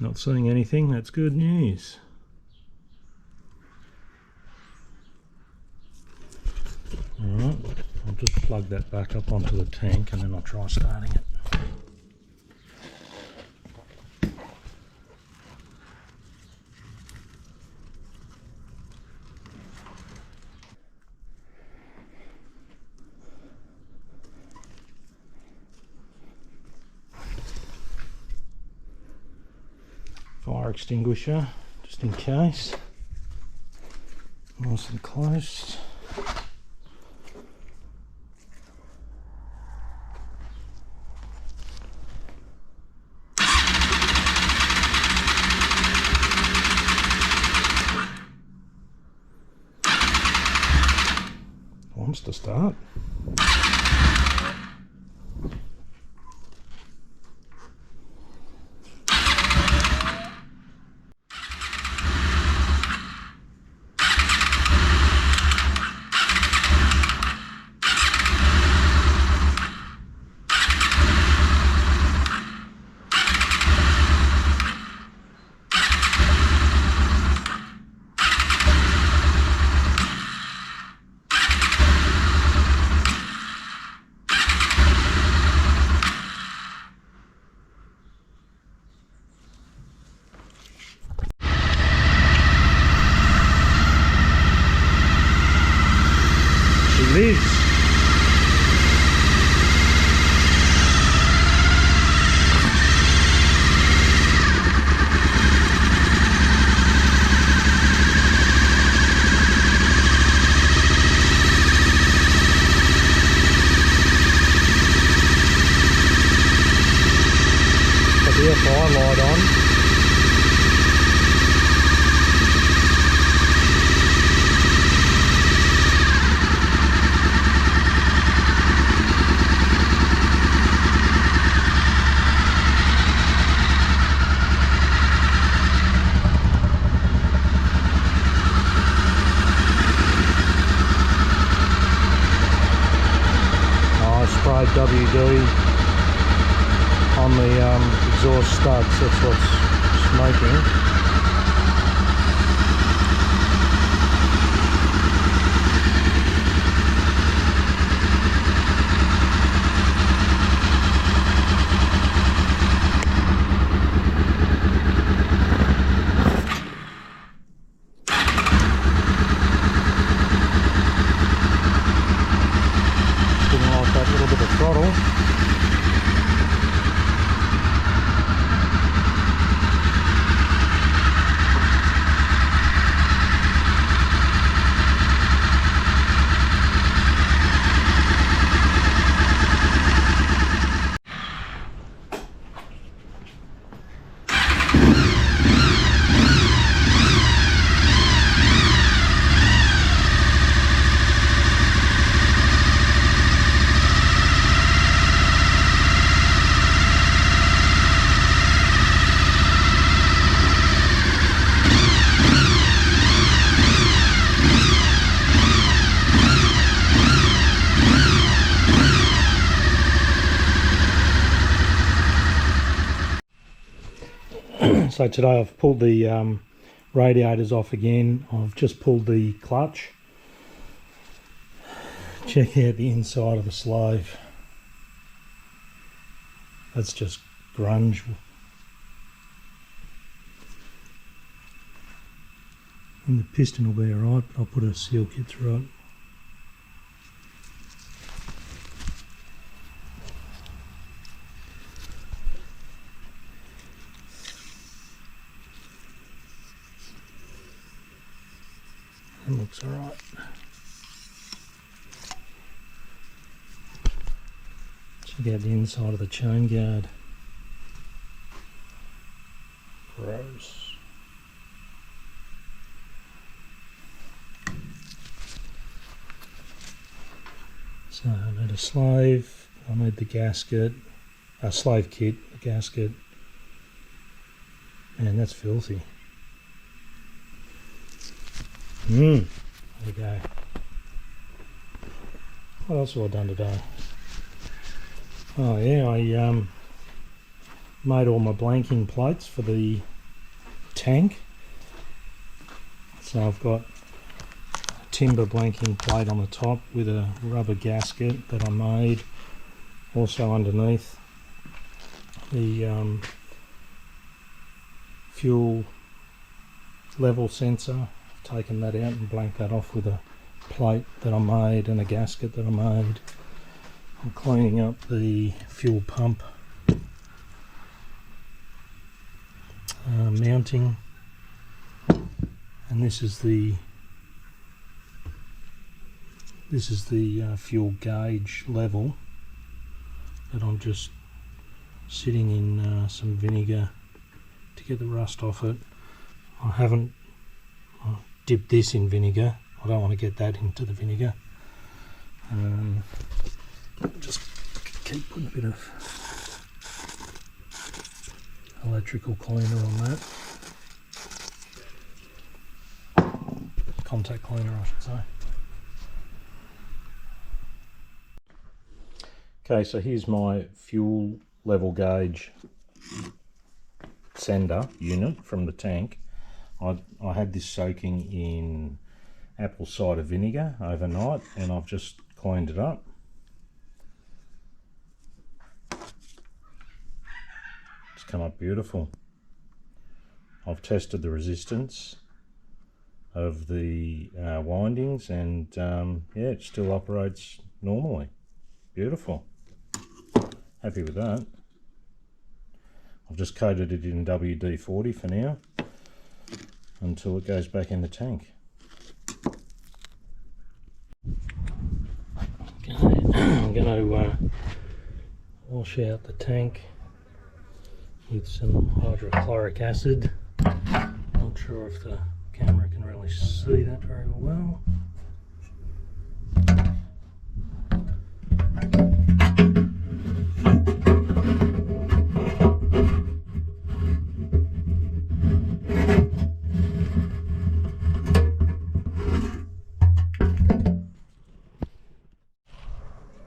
Not seeing anything, that's good news. Alright, I'll just plug that back up onto the tank and then I'll try starting it. Fire extinguisher, just in case. Nice and close. Wants to start. Lives. Got the VFR light on. WD on the exhaust studs, that's what's smoking. Didn't like that little bit of throttle. So today I've pulled the radiators off again. I've just pulled the clutch. Check out the inside of the slave. That's just grunge. And the piston will be alright, but I'll put a seal kit through it. It looks alright. Check out the inside of the chain guard. Gross. So I need a slave, I need the gasket, a slave kit, the gasket. Man, that's filthy. There we go. What else have I done today? Oh yeah, I made all my blanking plates for the tank. So I've got a timber blanking plate on the top with a rubber gasket that I made. Also underneath the fuel level sensor. Taken that out and blanked that off with a plate that I made and a gasket that I made. I'm cleaning up the fuel pump mounting, and this is the fuel gauge level that I'm just sitting in some vinegar to get the rust off it. I haven't dipped this in vinegar. I don't want to get that into the vinegar. Just keep putting a bit of electrical cleaner on that. Contact cleaner, I should say. Okay, so here's my fuel level gauge sender unit from the tank. I had this soaking in apple cider vinegar overnight, and I've just cleaned it up. It's come up beautiful. I've tested the resistance of the windings, and yeah, it still operates normally. Beautiful. Happy with that. I've just coated it in WD-40 for now, until it goes back in the tank. Okay, I'm going to wash out the tank with some hydrochloric acid. Not sure if the camera can really see that very well.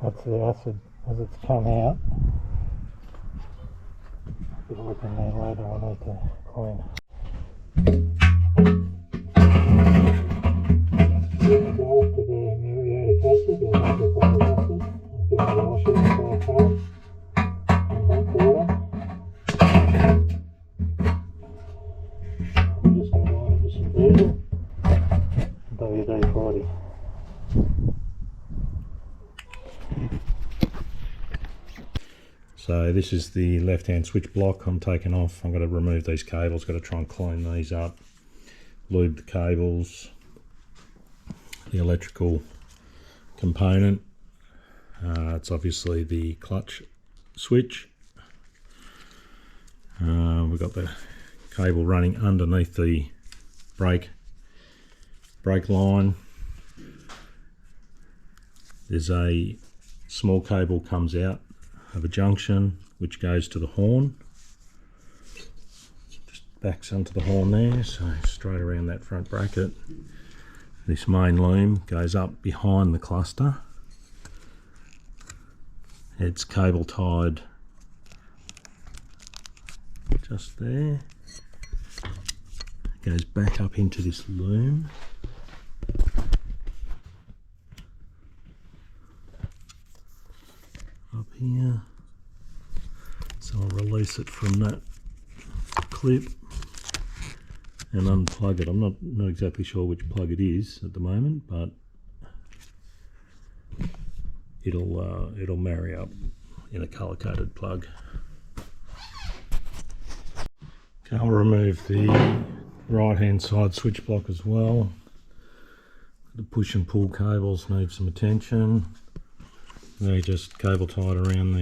That's the acid as it's come out. A bit of lip in there later, I need to clean. After the muriatic acid or hydrochloric acid, I'm going to wash it into our palette in hot water. I'm just going to line it with some diesel, WD-40. So this is the left hand switch block I'm taking off. I'm going to remove these cables, got to try and clean these up, lube the cables, the electrical component. It's obviously the clutch switch. We've got the cable running underneath the brake line. There's a small cable comes out of a junction which goes to the horn, just backs onto the horn there, so straight around that front bracket. This main loom goes up behind the cluster. It's cable tied just there. goes back up into this loom. Up here. So I'll release it from that clip and unplug it. I'm not exactly sure which plug it is at the moment, but it'll marry up in a color-coded plug. Okay, I'll remove the right-hand side switch block as well. The push and pull cables need some attention. They're just cable tied around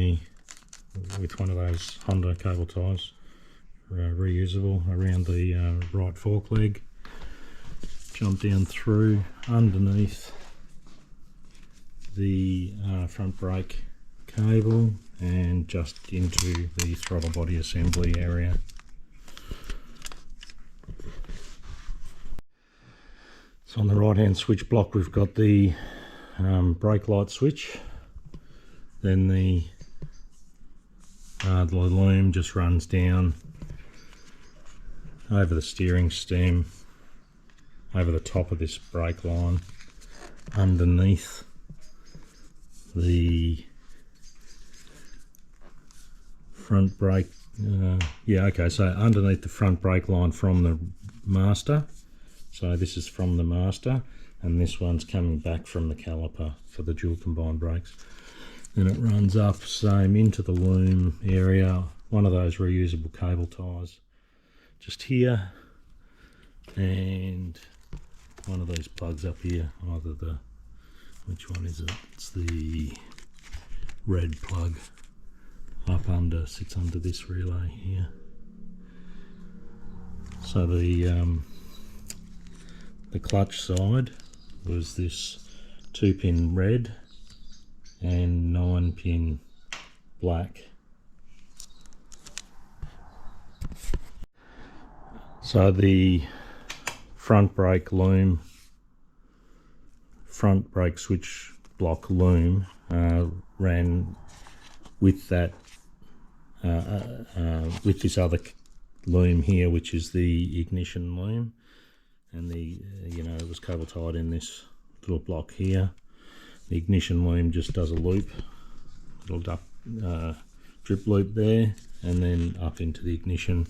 with one of those Honda cable ties, reusable, around the right fork leg. Jump down through underneath the front brake cable and just into the throttle body assembly area. So on the right hand switch block we've got the brake light switch, then the loom just runs down over the steering stem, over the top of this brake line, underneath the front brake, so underneath the front brake line from the master. So this is from the master, and this one's coming back from the caliper for the dual combined brakes. Then it runs up, same into the loom area, one of those reusable cable ties just here, and one of these plugs up here, either which one is it? It's the red plug sits under this relay here. So the clutch side was this 2-pin red and 9-pin black. So the front brake loom, front brake switch block loom ran with that with this other loom here, which is the ignition loom, and it was cable tied in this little block here. The ignition loom just does a loop, little drip loop there, and then up into the ignition,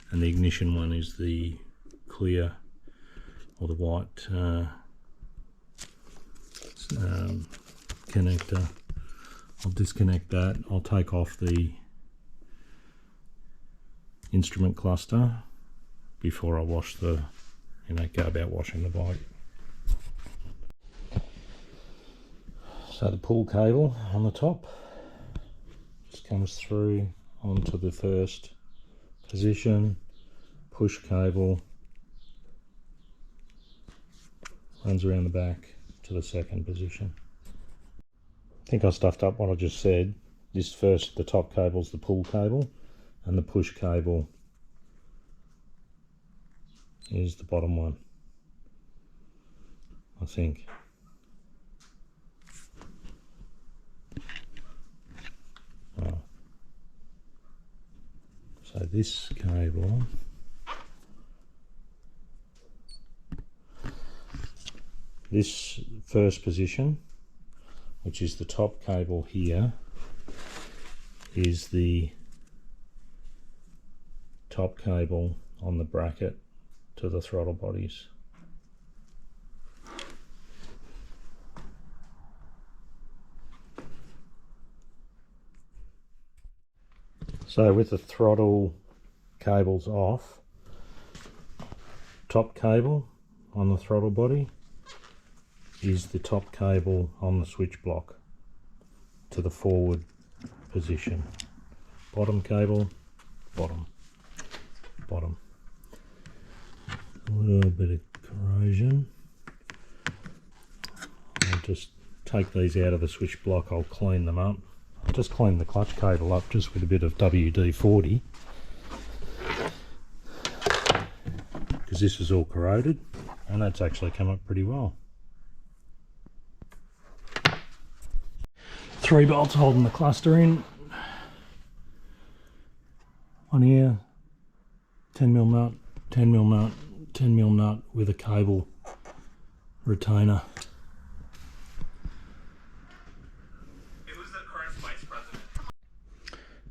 and the ignition one is the clear or the white connector. I'll disconnect that. I'll take off the instrument cluster before I wash go about washing the bike. So the pull cable on the top just comes through onto the first position, push cable runs around the back to the second position. I think I stuffed up what I just said. The top cable's the pull cable, and the push cable is the bottom one, I think. So this cable this first position, which is the top cable here, is the top cable on the bracket to the throttle bodies. So with the throttle cables off, top cable on the throttle body is the top cable on the switch block to the forward position. Bottom cable, bottom. A little bit of corrosion. I'll just take these out of the switch block, I'll clean them up. I'll just clean the clutch cable up just with a bit of WD-40, because this is all corroded, and that's actually come up pretty well. 3 bolts holding the cluster in. One here, 10mm nut, 10mm nut, 10mm nut with a cable retainer. Who's the current vice president?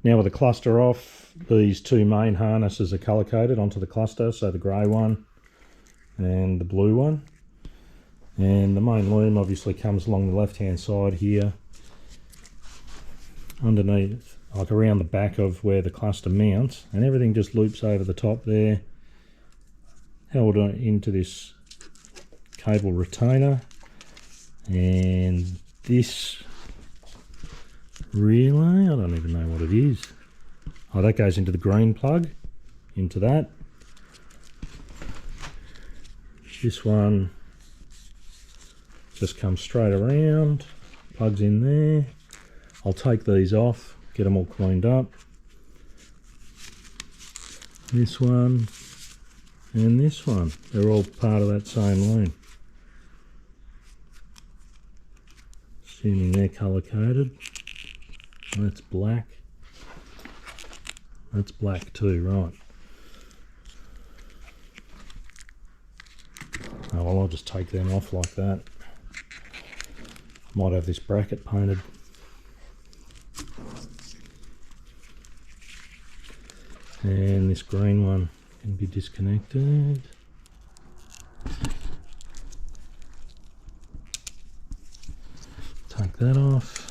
Now with the cluster off, these two main harnesses are colour coded onto the cluster, so the grey one and the blue one. And the main loom obviously comes along the left hand side here, underneath, like around the back of where the cluster mounts, and everything just loops over the top there, held into this cable retainer. And this relay, I don't even know what it is. Oh, that goes into the green plug, into that. This one just comes straight around, plugs in there. I'll take these off, get them all cleaned up. This one and this one, they're all part of that same loom. Assuming they're colour coded. That's black. That's black too, right. Oh well, I'll just take them off like that. Might have this bracket painted. And this green one can be disconnected. Take that off.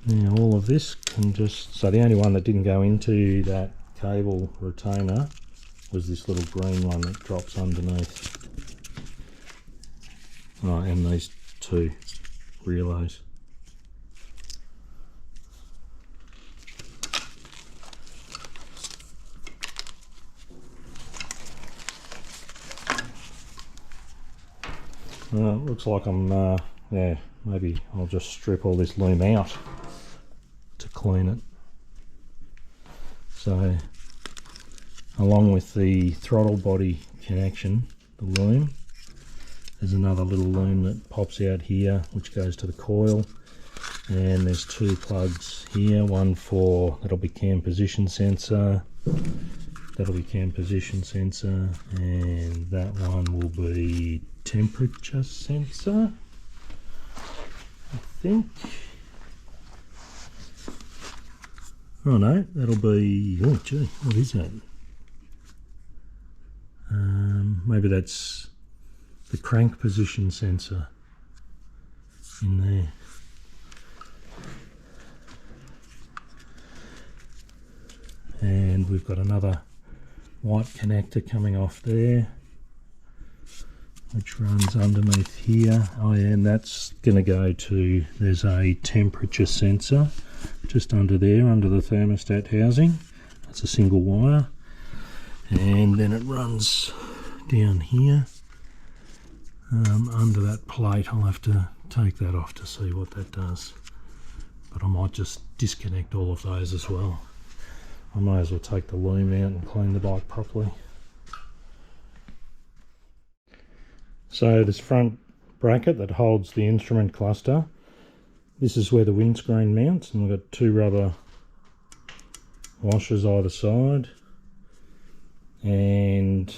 Now all of this can just, so the only one that didn't go into that cable retainer was this little green one that drops underneath. Oh, and these two relays. Looks like I'm, yeah, maybe I'll just strip all this loom out to clean it. So, along with the throttle body connection, the loom, there's another little loom that pops out here, which goes to the coil. And there's two plugs here, one for, that'll be cam position sensor, and that one will be temperature sensor, I think. Oh no, that'll be, oh gee, what is that? Maybe that's the crank position sensor in there. And we've got another white connector coming off there, which runs underneath here. Oh yeah, and that's going to go to, there's a temperature sensor just under there, under the thermostat housing. That's a single wire. And then it runs down here under that plate. I'll have to take that off to see what that does, but I might just disconnect all of those as well. I may as well take the loom out and clean the bike properly. So this front bracket that holds the instrument cluster, this is where the windscreen mounts, and we've got two rubber washers either side. And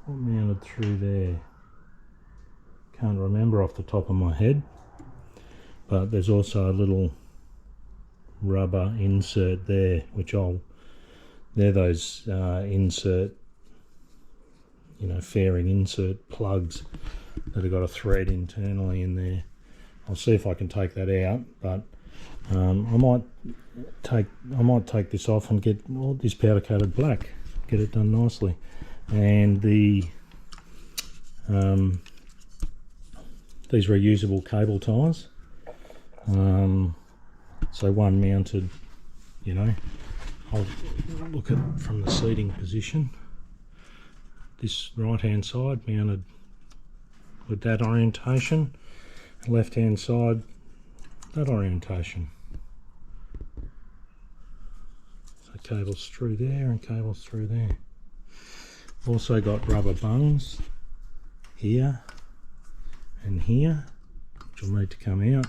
what mounted through there? Can't remember off the top of my head, but there's also a little rubber insert there, which they're those insert, you know, fairing insert plugs that have got a thread internally in there. I'll see if I can take that out, but I might take this off and get all this powder coated black, get it done nicely. And the these reusable cable ties, so one mounted, you know, I'll look at from the seating position, this right hand side mounted with that orientation, left hand side that orientation. So cables through there and cables through there. Also got rubber bungs here and here, which will need to come out,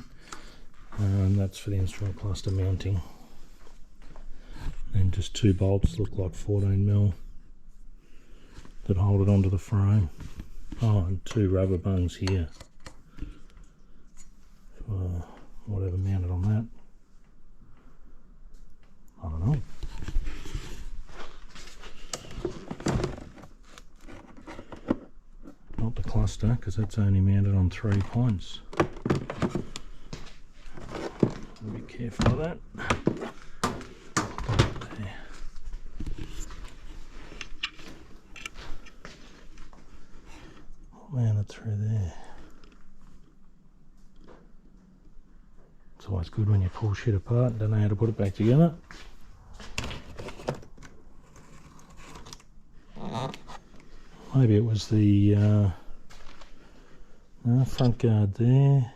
and that's for the instrument cluster mounting. and just 2 bolts look like 14mm that hold it onto the frame. Oh, and 2 rubber bungs here for whatever mounted on that. I don't know. Not the cluster, because that's only mounted on 3 points. Be careful of that. There. Mount it through there. It's always good when you pull shit apart and don't know how to put it back together. Maybe it was the front guard there.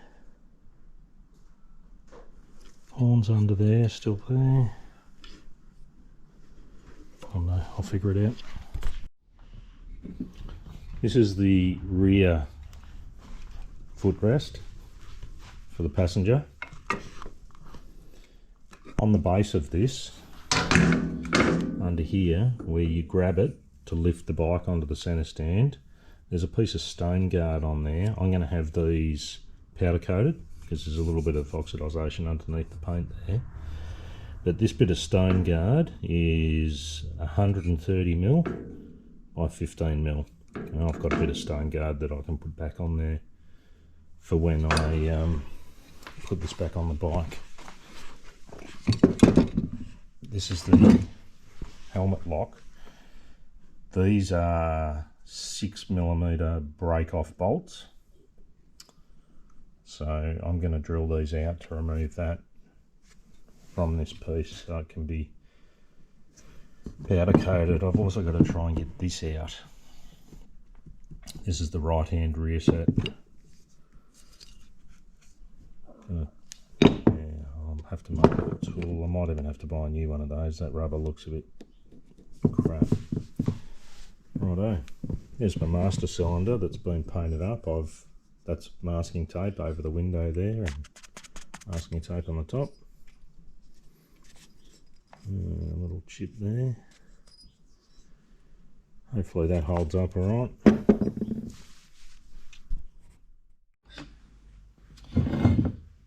Horns under there, still there. Oh no, I'll figure it out. This is the rear footrest for the passenger. On the base of this, under here, where you grab it to lift the bike onto the centre stand, there's a piece of stone guard on there. I'm going to have these powder coated because there's a little bit of oxidisation underneath the paint there. But this bit of stone guard is 130mm by 15mm. And I've got a bit of stone guard that I can put back on there for when I put this back on the bike. This is the helmet lock. These are 6mm break-off bolts. So I'm going to drill these out to remove that from this piece so it can be powder coated. I've also got to try and get this out. This is the right hand rear set. I'll have to make a tool. I might even have to buy a new one of those. That rubber looks a bit crap. Righto, there's my master cylinder that's been painted up. That's masking tape over the window there and masking tape on the top. A little chip there. Hopefully that holds up alright.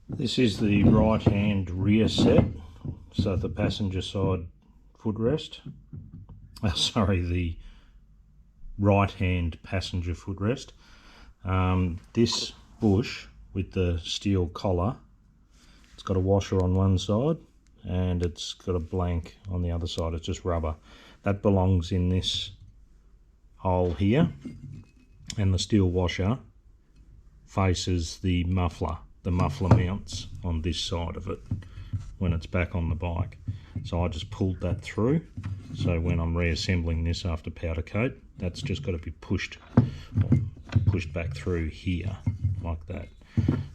This is the right hand rear set, so the passenger side footrest. Sorry, the right hand passenger footrest. This bush with the steel collar, it's got a washer on one side and it's got a blank on the other side. It's just rubber. That belongs in this hole here, and the steel washer faces the muffler. The muffler mounts on this side of it when it's back on the bike. So I just pulled that through. So when I'm reassembling this after powder coat, that's just got to be pushed back through here like that.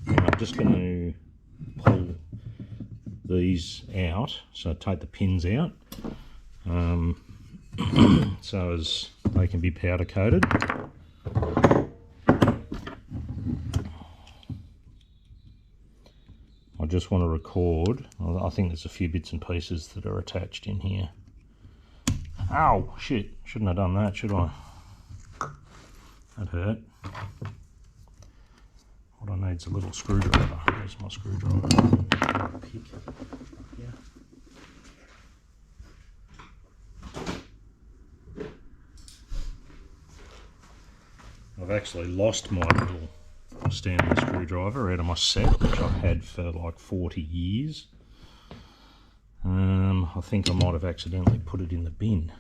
And I'm just going to pull these out, so take the pins out, so as they can be powder coated. I just want to record, I think there's a few bits and pieces that are attached in here. Ow, shit, shouldn't have done that, should I? That hurt. What I need is a little screwdriver. There's my screwdriver. Pick. Yeah. I've actually lost my little Stanley screwdriver out of my set, which I've had for like 40 years. I think I might have accidentally put it in the bin.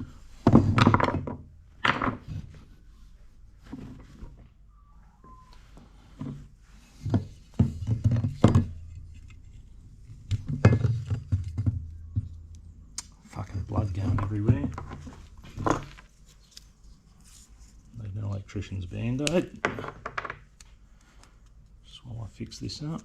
Fucking blood going everywhere. Need an electrician's band-aid. Just while I fix this up.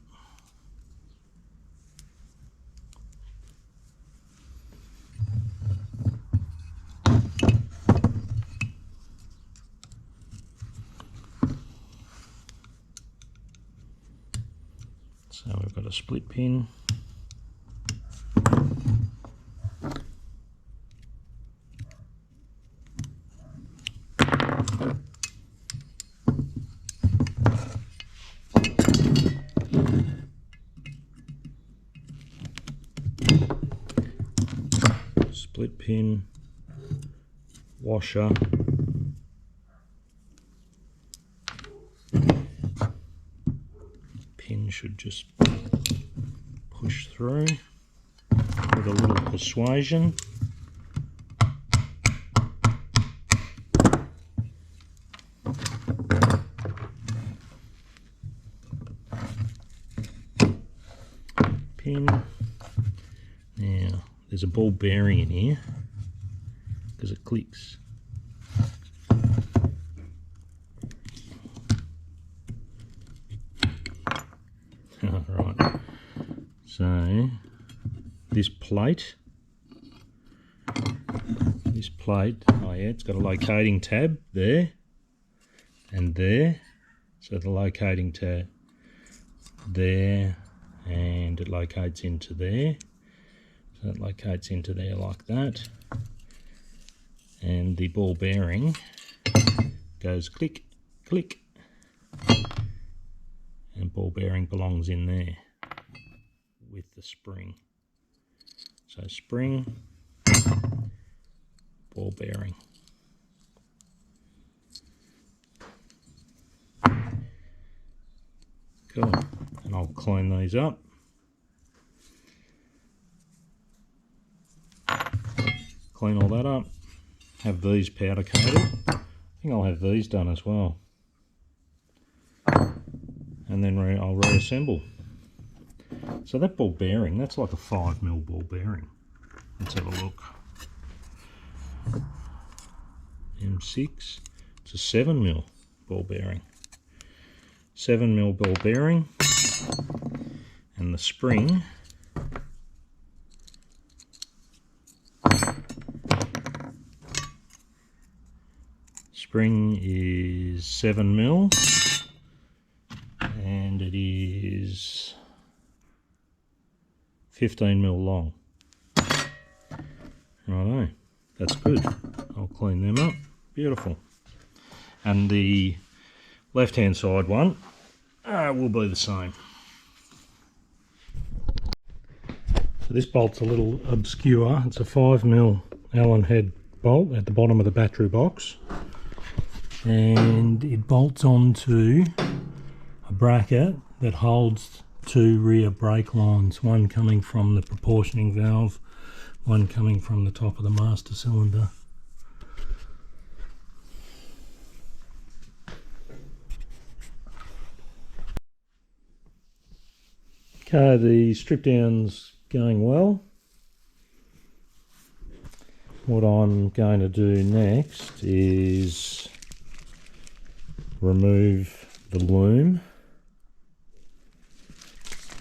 So we've got a split pin. split pin, washer, pin should just push through with a little persuasion. Pin. Now there's a ball bearing in here because it clicks. Right, so this plate, oh yeah, it's got a locating tab there and there, so the locating tab there, and it locates into there, so it locates into there like that, and the ball bearing goes click, click, and ball bearing belongs in there with the spring. So spring, ball bearing. Cool, and I'll clean these up. Clean all that up, have these powder coated. I think I'll have these done as well. And then I'll reassemble. So that ball bearing, that's like a 5mm ball bearing. Let's have a look. M6, it's a 7mm ball bearing. 7mm ball bearing, and the spring is 7mm, and it is 15mm long. Righto, that's good. I'll clean them up. Beautiful. And the left hand side one will be the same. So this bolt's a little obscure. It's a 5mm Allen head bolt at the bottom of the battery box, and it bolts onto a bracket that holds two rear brake lines, one coming from the proportioning valve, one coming from the top of the master cylinder. Okay, the strip down's going well. What I'm going to do next is remove the loom.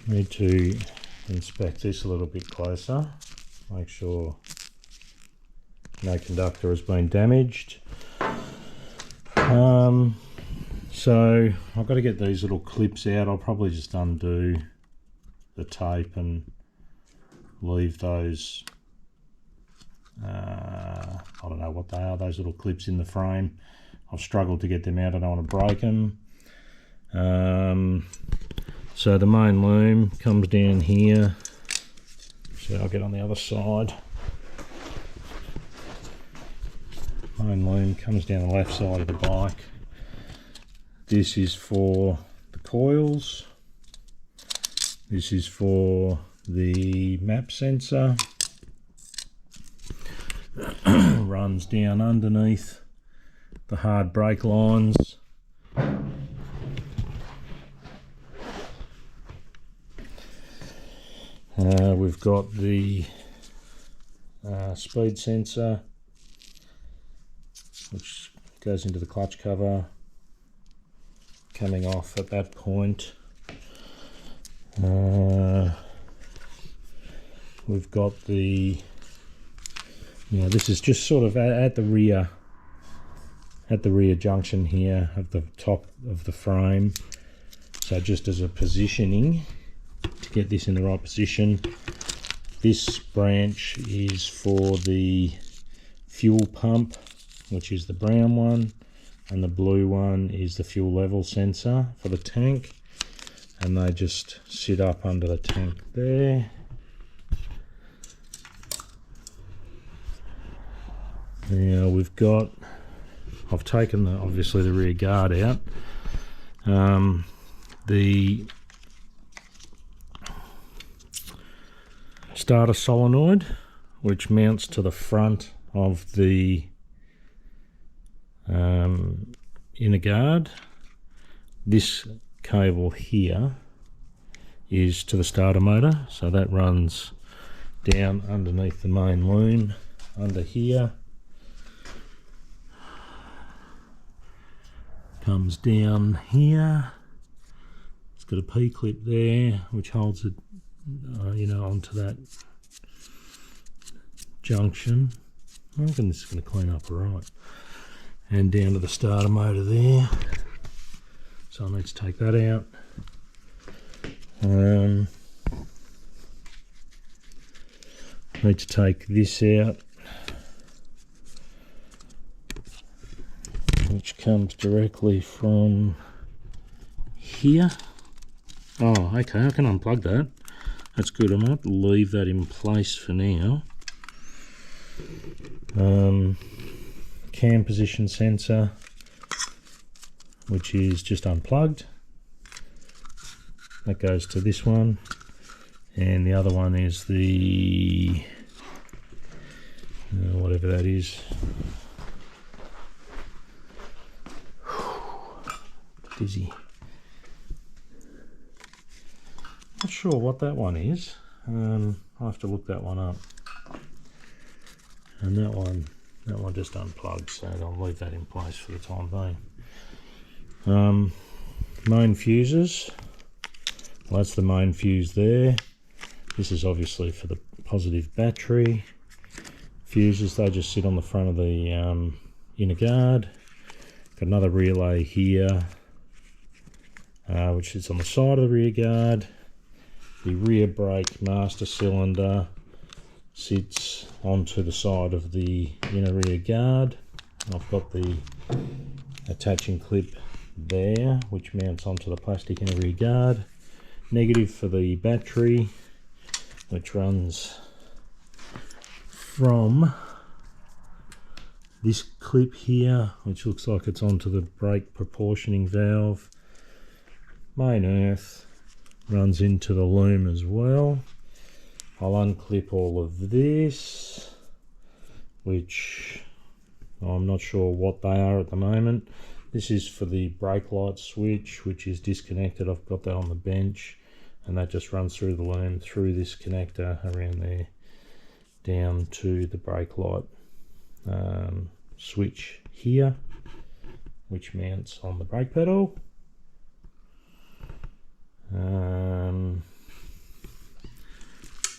Need to inspect this a little bit closer, make sure no conductor has been damaged. So I've got to get these little clips out. I'll probably just undo the tape and leave those, I don't know what they are, those little clips in the frame. I've struggled to get them out, I don't want to break them. So the main loom comes down here, so I'll get on the other side. Main loom comes down the left side of the bike. This is for the coils. This is for the map sensor. Runs down underneath the hard brake lines. We've got the speed sensor, which goes into the clutch cover, coming off at that point. We've got the, this is just sort of at the rear junction here of the top of the frame. So just as a positioning to get this in the right position. This branch is for the fuel pump, which is the brown one, and the blue one is the fuel level sensor for the tank, and they just sit up under the tank there. Now I've taken obviously the rear guard out. The starter solenoid, which mounts to the front of the inner guard. This cable here is to the starter motor, so that runs down underneath the main loom under here, comes down here. It's got a P-clip there which holds it onto that junction. I reckon this is going to clean up alright. And down to the starter motor there. So I need to take that out. Need to take this out, which comes directly from here. Oh, okay, I can unplug that. That's good. I might leave that in place for now. Cam position sensor, which is just unplugged. That goes to this one, and the other one is the whatever that is. Dizzy. Not sure what that one is. I'll have to look that one up. And that one just unplugged, so I'll leave that in place for the time being. Main fuses. Well, that's the main fuse there. This is obviously for the positive battery. Fuses, they just sit on the front of the inner guard. Got another relay here, which sits on the side of the rear guard. The rear brake master cylinder sits onto the side of the inner rear guard. I've got the attaching clip there, which mounts onto the plastic inner rear guard. Negative for the battery, which runs from this clip here, which looks like it's onto the brake proportioning valve. Main earth runs into the loom as well. I'll unclip all of this, which I'm not sure what they are at the moment. This is for the brake light switch, which is disconnected. I've got that on the bench, and that just runs through the loom, through this connector around there, down to the brake light switch here, which mounts on the brake pedal.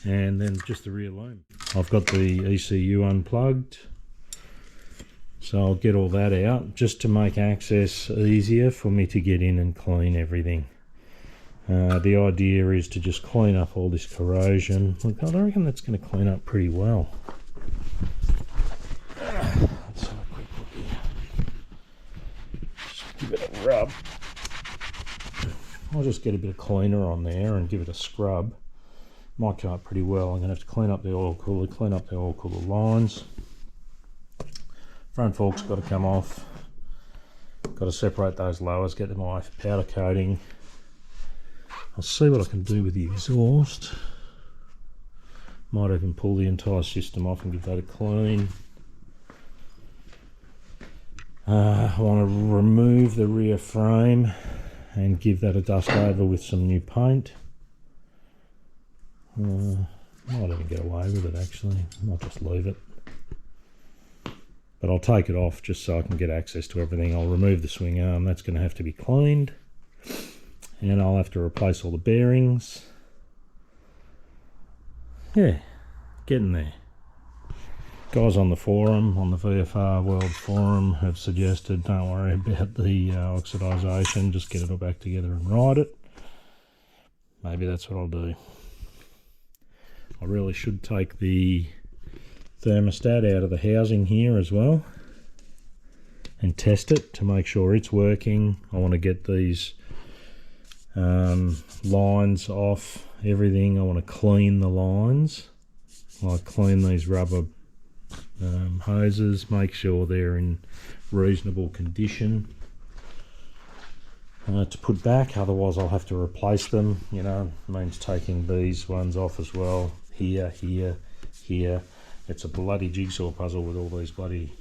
And then just the rear loom. I've got the ECU unplugged, so I'll get all that out just to make access easier for me to get in and clean everything. The idea is to just clean up all this corrosion. Look, I reckon that's going to clean up pretty well. Let's have a quick look here. Just give it a rub. I'll just get a bit of cleaner on there and give it a scrub. Might come up pretty well. I'm going to have to clean up the oil cooler, clean up the oil cooler lines. Front fork's got to come off. Got to separate those lowers, get them away for powder coating. I'll see what I can do with the exhaust. Might even pull the entire system off and give that a clean. I want to remove the rear frame and give that a dust over with some new paint. Might even get away with it actually. I might just leave it. But I'll take it off just so I can get access to everything. I'll remove the swing arm. That's going to have to be cleaned. And I'll have to replace all the bearings. Yeah, getting there. Guys on the forum, on the VFR World Forum, have suggested don't worry about the oxidisation, just get it all back together and ride it. Maybe that's what I'll do. I really should take the thermostat out of the housing here as well and test it to make sure it's working. I want to get these lines off everything. I want to clean the lines. I clean these rubber hoses, make sure they're in reasonable condition to put back, otherwise I'll have to replace them. You know, means taking these ones off as well. Here, here, here. It's a bloody jigsaw puzzle with all these bloody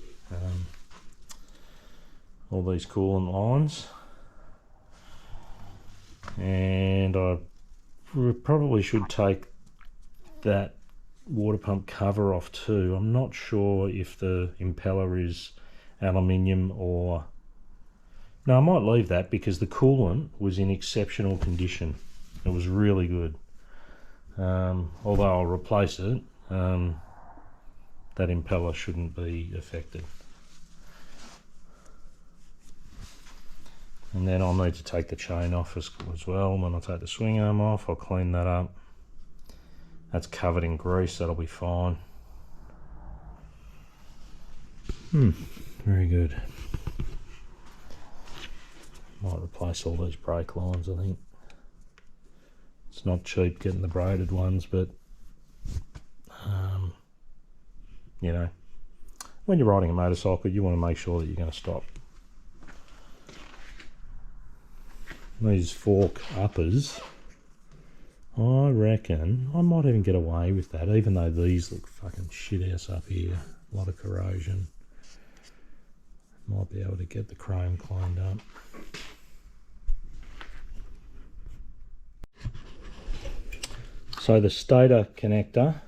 all these coolant lines, and I probably should take that water pump cover off too. I'm not sure if the impeller is aluminium or... No, I might leave that because the coolant was in exceptional condition. It was really good. Although I'll replace it, that impeller shouldn't be affected. And then I'll need to take the chain off as well. When I take the swing arm off, I'll clean that up. That's covered in grease, that'll be fine. Very good. Might replace all these brake lines, I think. It's not cheap getting the braided ones, but you know, when you're riding a motorcycle, you want to make sure that you're going to stop. These fork uppers, I reckon I might even get away with that, even though these look fucking shit ass up here. A lot of corrosion. Might be able to get the chrome cleaned up. So the stator connector,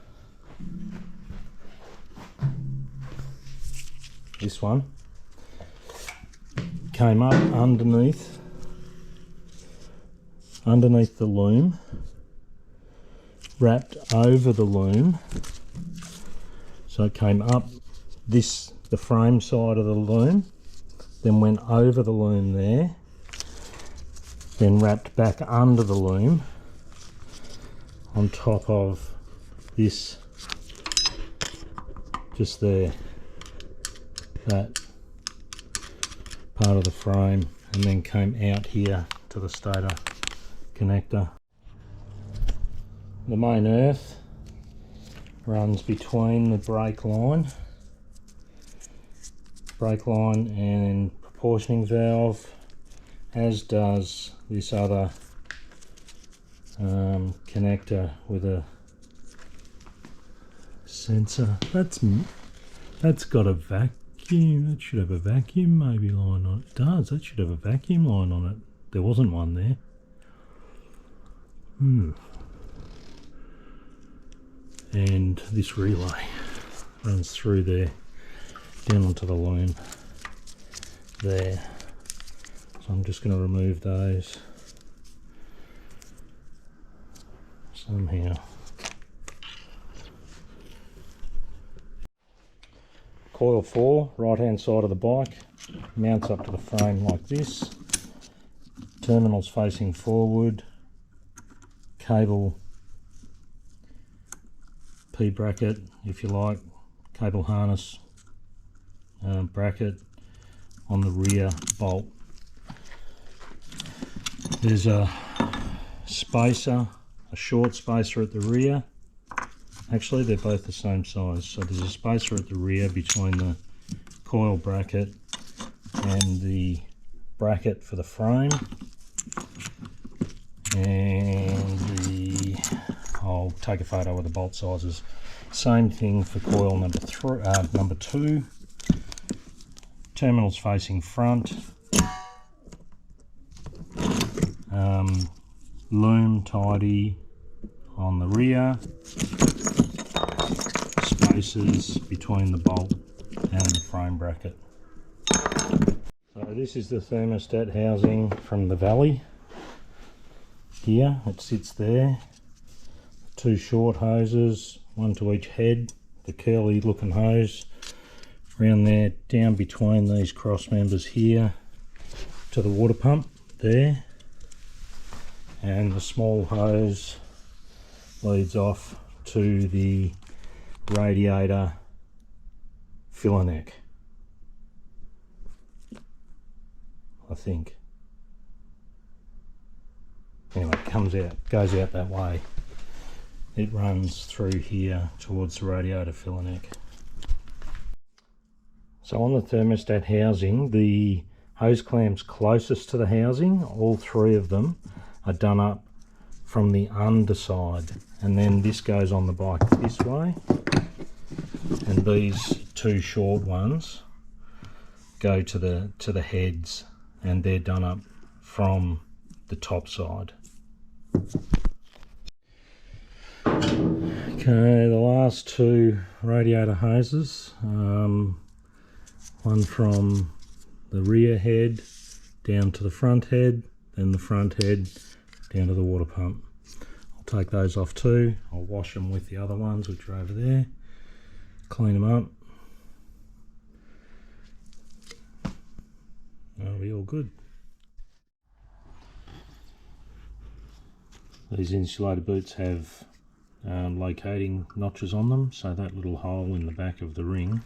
this one, came up underneath the loom, wrapped over the loom, so it came up the frame side of the loom, then went over the loom there, then wrapped back under the loom on top of this, just there, that part of the frame, and then came out here to the stator connector. The main earth runs between the brake line and proportioning valve, as does this other connector with a sensor. That's got a vacuum. That should have a vacuum maybe line on it. It does. That should have a vacuum line on it. There wasn't one there. And this relay runs through there, down onto the loom there. So I'm just going to remove those somehow. Coil 4, right hand side of the bike, mounts up to the frame like this. Terminals facing forward. Cable P bracket, if you like, cable harness bracket on the rear bolt. There's a spacer, a short spacer at the rear. Actually, they're both the same size. So there's a spacer at the rear between the coil bracket and the bracket for the frame. And I'll take a photo of the bolt sizes. Same thing for coil number 2. Terminals facing front. Loom tidy on the rear. Spacers between the bolt and the frame bracket. So this is the thermostat housing from the Valley. Here it sits there. 2 short hoses, one to each head, the curly looking hose around there, down between these cross members here to the water pump there, and the small hose leads off to the radiator filler neck, I think. Anyway, it goes out that way. It runs through here towards the radiator filler neck. So on the thermostat housing, the hose clamps closest to the housing, all three of them are done up from the underside, and then this goes on the bike this way, and these two short ones go to the heads, and they're done up from the top side. Okay, the last two radiator hoses, one from the rear head down to the front head, then the front head down to the water pump. I'll take those off too. I'll wash them with the other ones which are over there, clean them up. That'll be all good. These insulator boots have locating notches on them, so that little hole in the back of the ring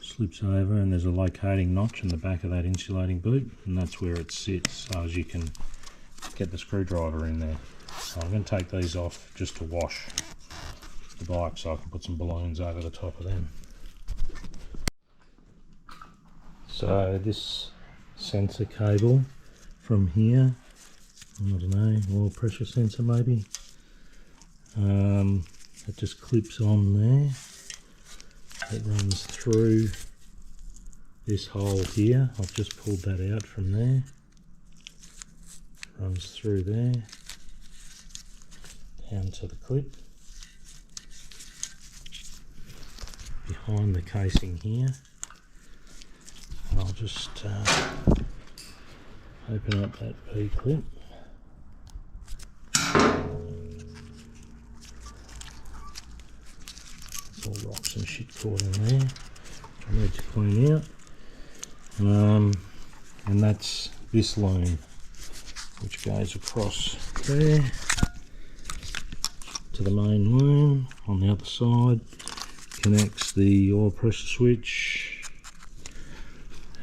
slips over, and there's a locating notch in the back of that insulating boot, and that's where it sits, so as you can get the screwdriver in there. So I'm going to take these off just to wash the bike, so I can put some balloons over the top of them. So this sensor cable from here, I don't know, oil pressure sensor maybe, it just clips on there. It runs through this hole here. I've just pulled that out from there. Runs through there, down to the clip, behind the casing here. And I'll just open up that P-clip. All rocks and shit caught in there, which I need to clean out. And that's this loom, which goes across there to the main loom. On the other side connects the oil pressure switch,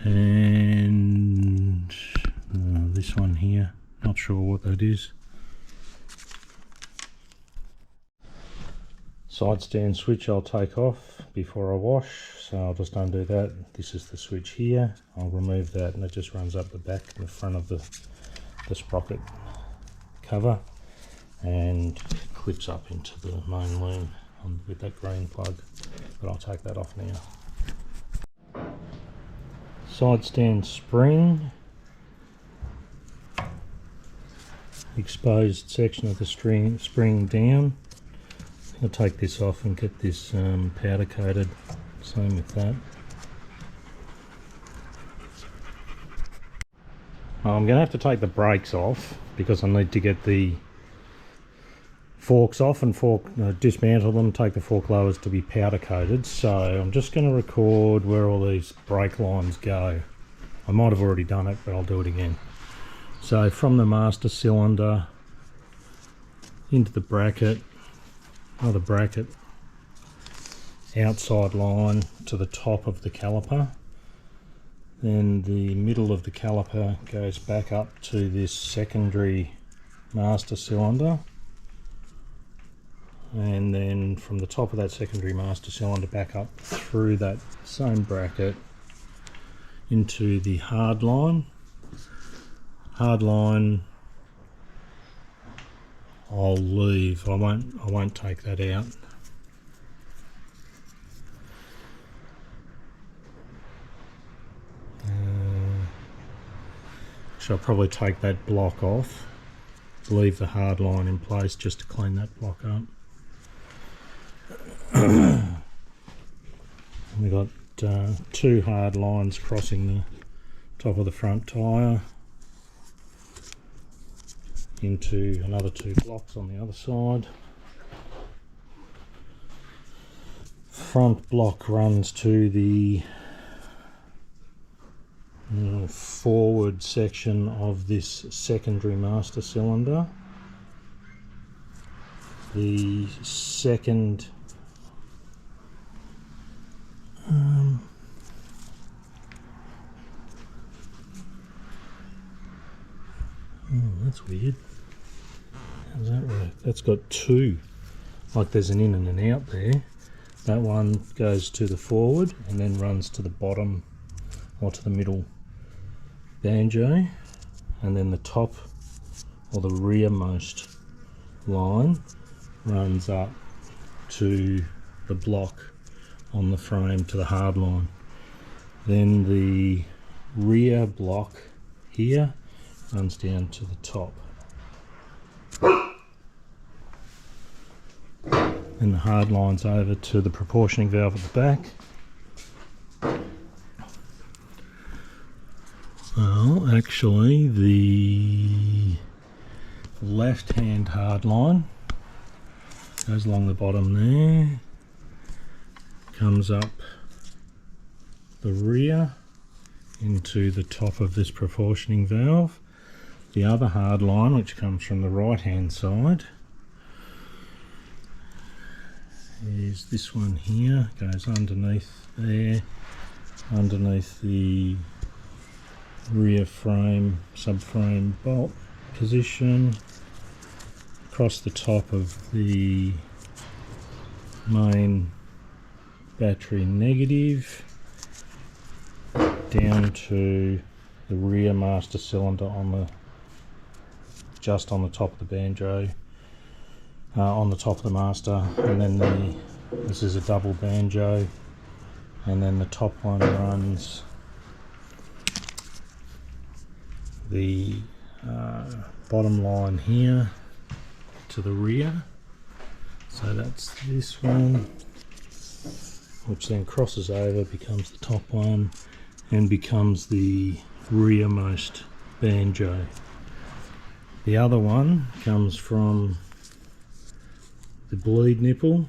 and this one here, not sure what that is. Side stand switch I'll take off before I wash, so I'll just undo that. This is the switch here. I'll remove that, and it just runs up the back and the front of the sprocket cover, and clips up into the main loom with that green plug, but I'll take that off now. Side stand spring, exposed section of the spring down. I'll take this off and get this powder coated, same with that. I'm going to have to take the brakes off because I need to get the forks off and dismantle them, take the fork lowers to be powder coated. So I'm just going to record where all these brake lines go. I might have already done it, but I'll do it again. So from the master cylinder into the bracket, outside line to the top of the caliper, then the middle of the caliper goes back up to this secondary master cylinder, and then from the top of that secondary master cylinder back up through that same bracket into the hard line. Hard line I'll leave. I won't take that out. I'll probably take that block off, leave the hard line in place just to clean that block up. We've got two hard lines crossing the top of the front tyre into another two blocks on the other side. Front block runs to the forward section of this secondary master cylinder. The second that's weird. How does that work? That's got two, like there's an in and an out there. That one goes to the forward and then runs to the bottom or to the middle banjo, and then the top or the rearmost line runs up to the block on the frame to the hard line. Then the rear block here runs down to the top, and the hard line's over to the proportioning valve at the back. Well, actually the left hand hard line goes along the bottom there, comes up the rear into the top of this proportioning valve. The other hard line, which comes from the right hand side, is this one here, goes underneath there, underneath the rear frame, subframe bolt position, across the top of the main battery negative, down to the rear master cylinder on the just on the top of the banjo, on the top of the master, and then this is a double banjo, and then the top one runs the bottom line here to the rear. So that's this one, which then crosses over, becomes the top one, and becomes the rearmost banjo. The other one comes from the bleed nipple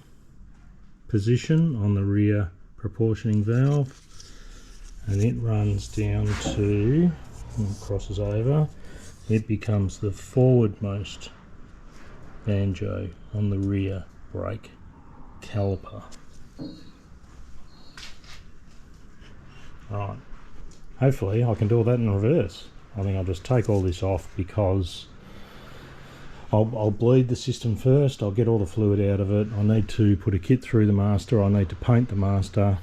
position on the rear proportioning valve, and it runs down to, crosses over, it becomes the forwardmost banjo on the rear brake caliper. Right, hopefully I can do all that in reverse. I think I'll just take all this off because I'll bleed the system first, I'll get all the fluid out of it, I need to put a kit through the master, I need to paint the master,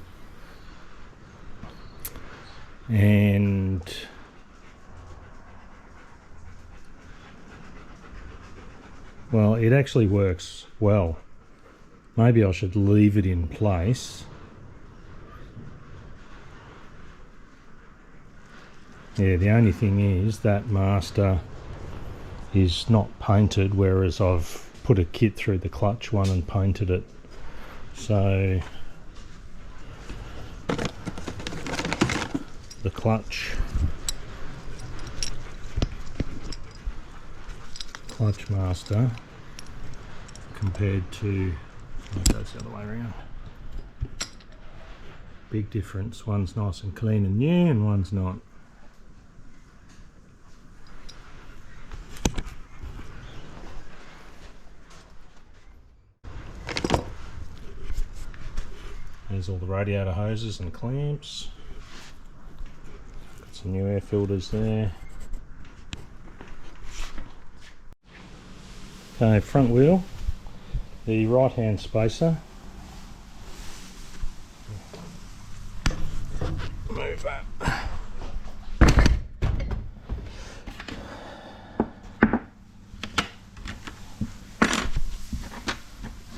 and well, it actually works well. Maybe I should leave it in place. Yeah, the only thing is that master is not painted, whereas I've put a kit through the clutch one and painted it. So the clutch master compared to, it goes the other way around, big difference. One's nice and clean and new and one's not. There's all the radiator hoses and clamps. Got some new air filters there. Okay, front wheel, the right hand spacer. Move that.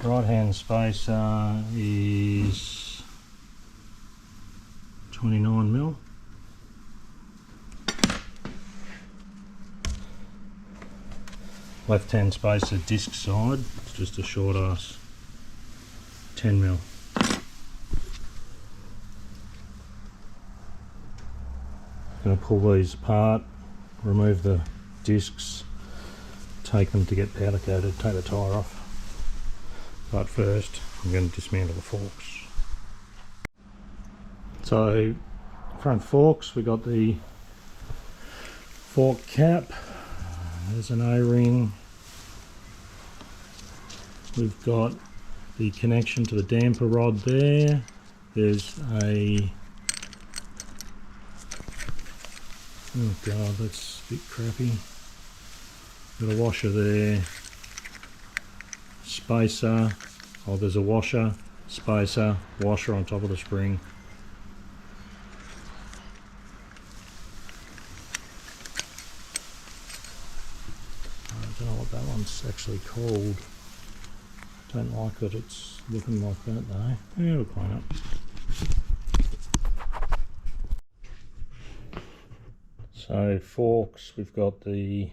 Right hand spacer is 29mm. Left hand spacer disc side, it's just a short ass 10mm. Going to pull these apart, remove the discs, take them to get powder coated, take the tyre off. But first I'm going to dismantle the forks. So front forks, we got the fork cap, there's an O-ring, we've got the connection to the damper rod there, there's a, oh god, that's a bit crappy, got a washer there, spacer, oh there's a washer, spacer, washer on top of the spring. I don't know what that one's actually called. Don't like that it's looking like that though. Yeah, it'll clean up. So forks, we've got the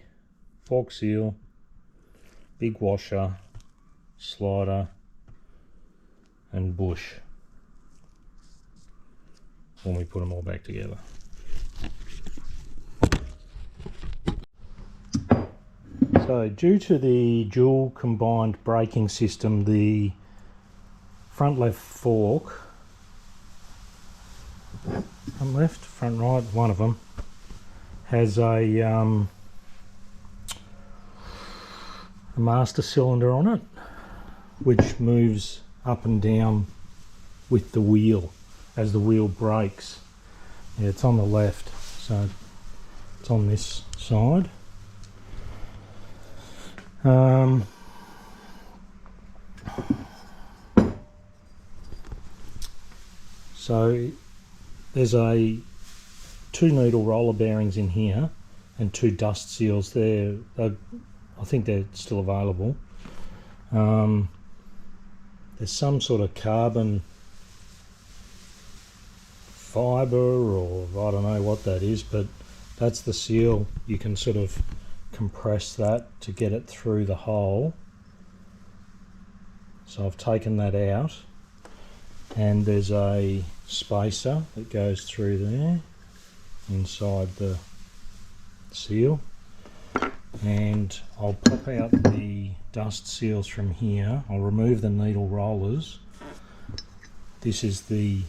fork seal, big washer, slider and bush when we put them all back together. So due to the dual combined braking system, the front left fork, front left, front right, one of them, has a master cylinder on it, which moves up and down with the wheel as the wheel brakes. Yeah, it's on the left, so it's on this side. So there's two needle roller bearings in here and 2 dust seals there. I think they're still available. There's some sort of carbon fibre, or I don't know what that is, but that's the seal. You can sort of compress that to get it through the hole. So I've taken that out, and there's a spacer that goes through there inside the seal, and I'll pop out the dust seals from here. I'll remove the needle rollers. This is the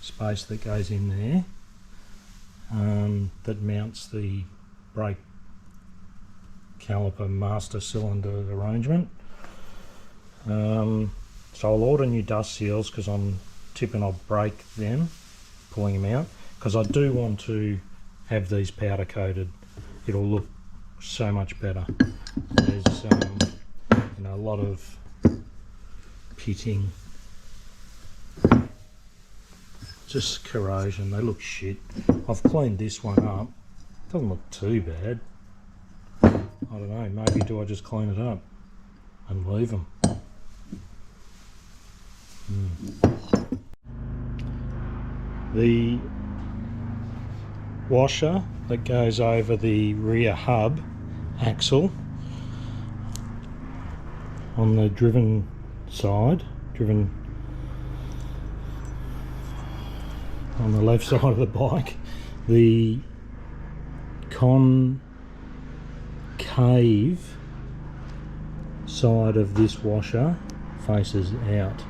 space that goes in there, that mounts the brake caliper master cylinder arrangement. So I'll order new dust seals because I'm tipping I'll break them pulling them out, because I do want to have these powder coated. It'll look so much better. There's you know, a lot of pitting, just corrosion. They look shit. I've cleaned this one up. Doesn't look too bad. I don't know, maybe do I just clean it up and leave them? The washer that goes over the rear hub axle on the driven side, on the left side of the bike, the concave side of this washer faces out.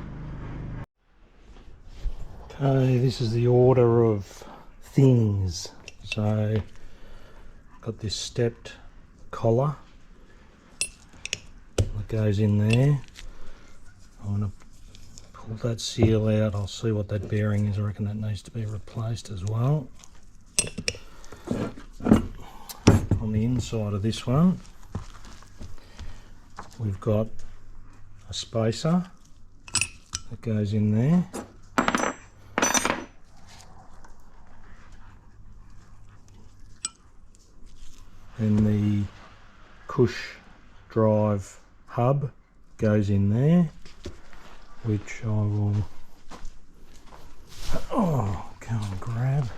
Okay, this is the order of things. So got this stepped collar that goes in there. I want to pull that seal out. I'll see what that bearing is. I reckon that needs to be replaced as well. On the inside of this one, we've got a spacer that goes in there. Then the push drive hub goes in there, which I will go and grab.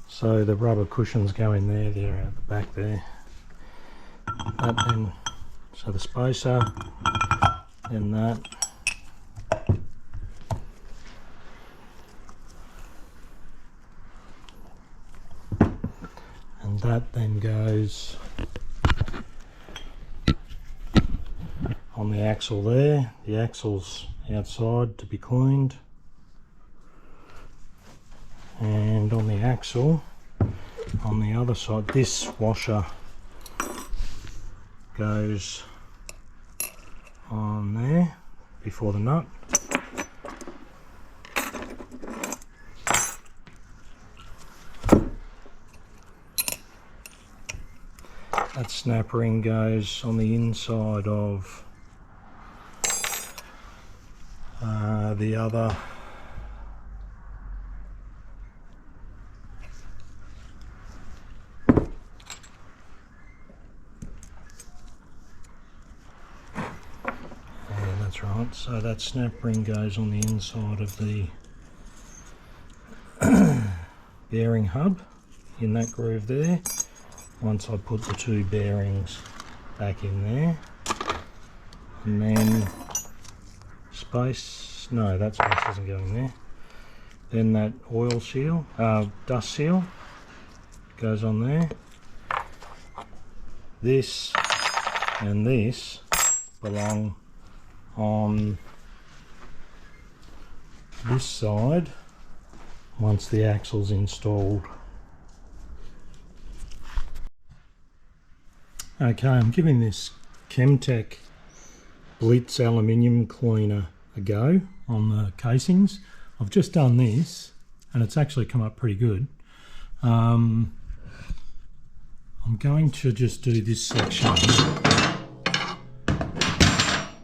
So the rubber cushions go in there, they're out the back there. That then, so the spacer, then that. And that then goes on the axle there. The axle's outside to be cleaned. And on the axle, on the other side, this washer goes on there before the nut. That snap ring goes on the inside of the other right, so that snap ring goes on the inside of the bearing hub in that groove there. Once I put the two bearings back in there, and then space, no, that space doesn't go in there. Then that oil seal, dust seal goes on there. This and this belong on this side once the axle's installed. Okay, I'm giving this Chemtech Blitz aluminium cleaner a go on the casings. I've just done this and it's actually come up pretty good. I'm going to just do this section,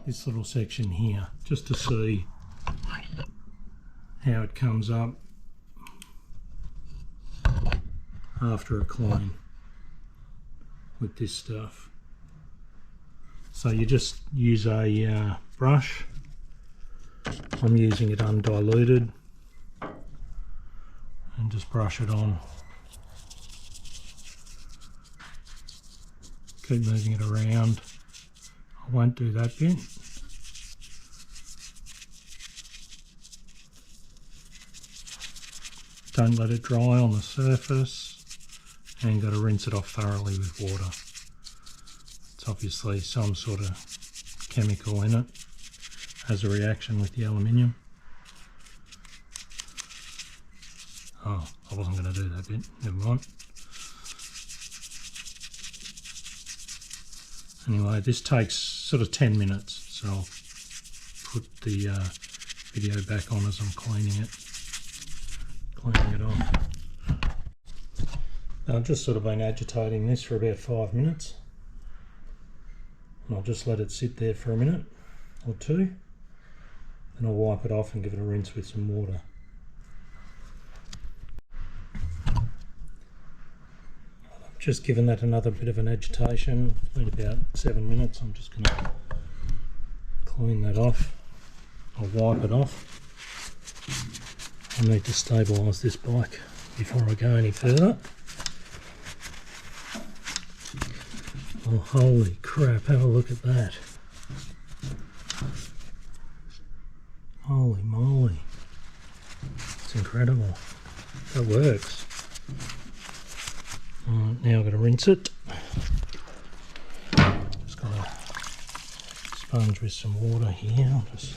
this little section here, just to see how it comes up after a clean with this stuff. So you just use a brush. I'm using it undiluted, and just brush it on. Keep moving it around. I won't do that bit. Don't let it dry on the surface, and you've got to rinse it off thoroughly with water. It's obviously some sort of chemical in it, has a reaction with the aluminium. Oh, I wasn't going to do that bit, never mind. Anyway, this takes sort of 10 minutes, so I'll put the video back on as I'm cleaning it off. Now, I've just sort of been agitating this for about 5 minutes, and I'll just let it sit there for a minute or two, and I'll wipe it off and give it a rinse with some water. Just given that another bit of an agitation, in about 7 minutes. I'm just going to clean that off. I'll wipe it off. I need to stabilise this bike before I go any further. Oh, holy crap, have a look at that. Holy moly. It's incredible. That works. Now I'm going to rinse it. Just got a sponge with some water here. I'll just,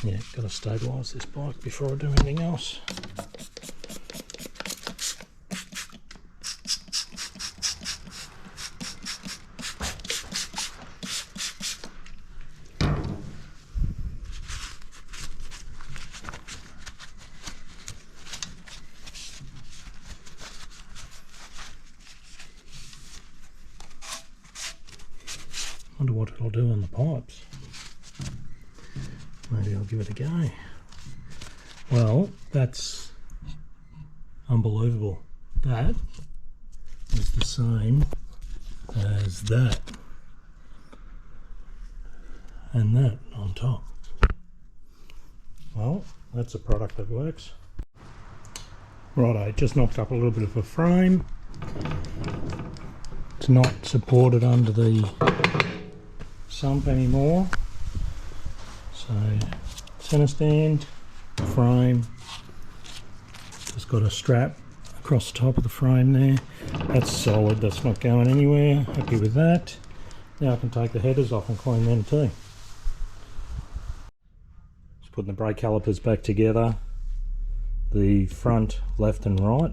yeah, got to stabilise this bike before I do anything else. Wonder what it'll do on the pipes. Maybe I'll give it a go. Well, that's unbelievable. That is the same as that, and that on top. Well, that's a product that works. Righto, just knocked up a little bit of a frame. It's not supported under the sump anymore, so center stand, frame, just got a strap across the top of the frame there. That's solid, that's not going anywhere. Happy with that. Now I can take the headers off and clean them too. Just putting the brake calipers back together. The front left and right,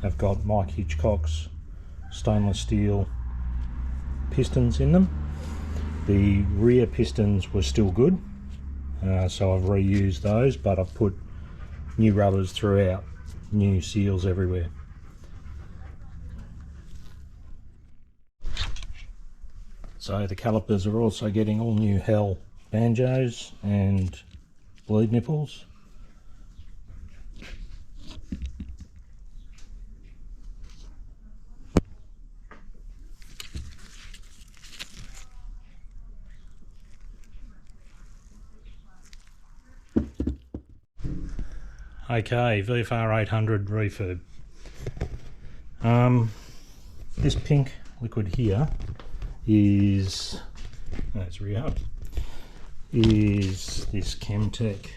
have got Mike Hitchcock's stainless steel pistons in them. The rear pistons were still good, so I've reused those, but I've put new rubbers throughout, new seals everywhere. So the calipers are also getting all new Hell banjos and bleed nipples. Okay, VFR800 refurb. This pink liquid here is, it's re-upped, is this Chemtech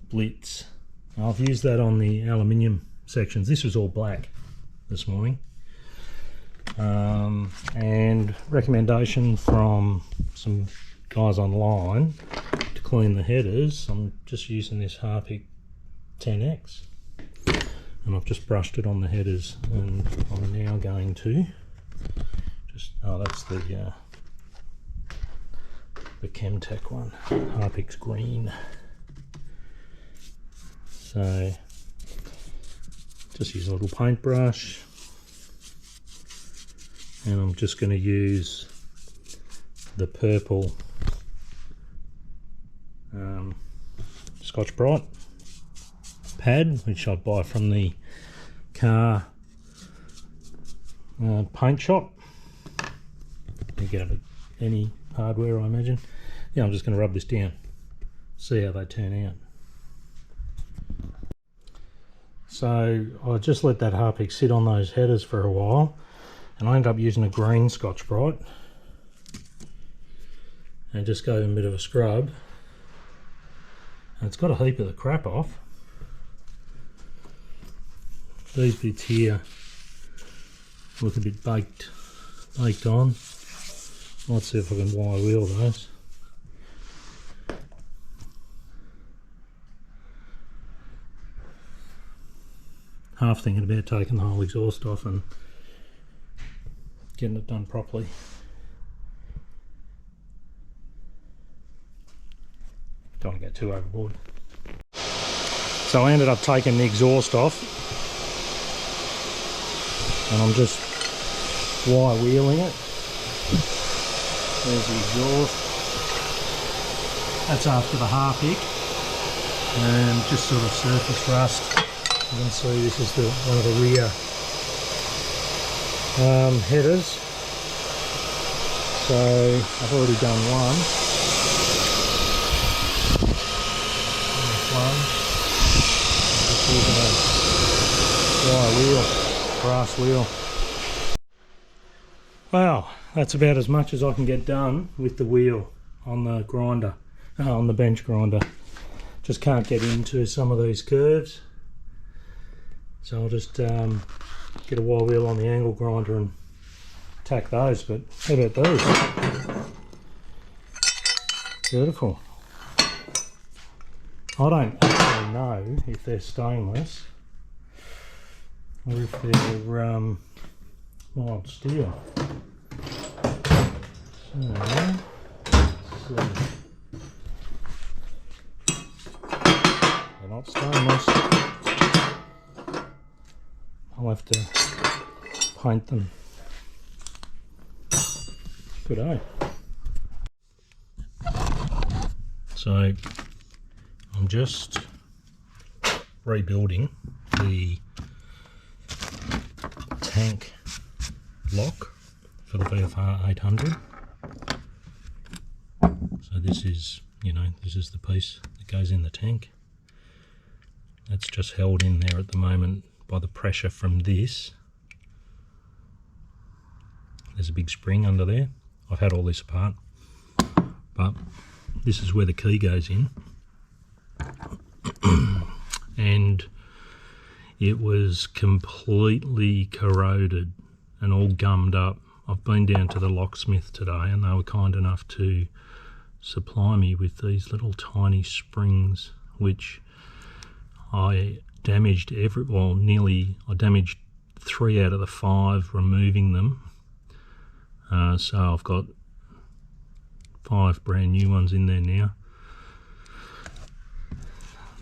Blitz. I've used that on the aluminium sections. This was all black this morning. And recommendation from some guys online to clean the headers, I'm just using this Harpic 10X, and I've just brushed it on the headers, and I'm now going to just, oh, that's the Chemtech one, Harpic's green. So just use a little paintbrush, and I'm just going to use the purple Scotch Brite pad, which I'd buy from the car paint shop. You get it at any hardware, I imagine. Yeah, I'm just going to rub this down, see how they turn out. So I just let that Harpic sit on those headers for a while, and I ended up using a green Scotch Brite and just gave them a bit of a scrub, and it's got a heap of the crap off. These bits here look a bit baked on. Let's see if I can wire wheel those. Half thinking about taking the whole exhaust off and getting it done properly. Don't want to get too overboard. So I ended up taking the exhaust off, and I'm just wire wheeling it. There's the exhaust. That's after the Harpic, and just sort of surface rust. You can see this is one of the rear headers. So I've already done one. Just using a wire wheel, brass wheel. Wow, that's about as much as I can get done with the wheel on the grinder, on the bench grinder. Just can't get into some of these curves. So I'll just get a wire wheel on the angle grinder and tack those. But how about those? Beautiful. I don't actually know if they're stainless or if they're mild steel. So, let's see. They're not stainless. I'll have to paint them. Good eye. So I'm just rebuilding the tank lock for the VFR800. So this is, this is the piece that goes in the tank. That's just held in there at the moment by the pressure from this. There's a big spring under there. I've had all this apart, but this is where the key goes in. And it was completely corroded and all gummed up. I've been down to the locksmith today, and they were kind enough to supply me with these little tiny springs, which I damaged I damaged 3 out of the 5 removing them. So I've got 5 brand new ones in there now.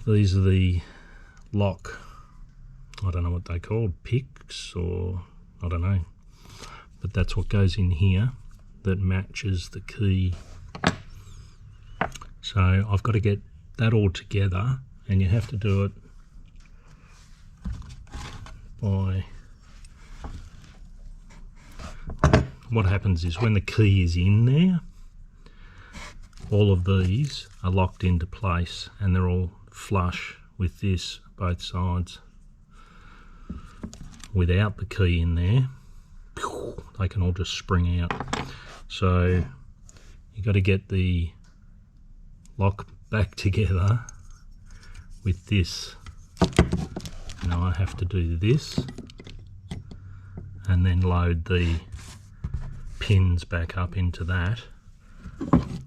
These are the lock, I don't know what they're called, picks, or I don't know, but that's what goes in here that matches the key. So I've got to get that all together, and you have to do it by, what happens is when the key is in there, all of these are locked into place and they're all flush with this, both sides. Without the key in there, they can all just spring out. So you got to get the lock back together with this. Now I have to do this and then load the pins back up into that.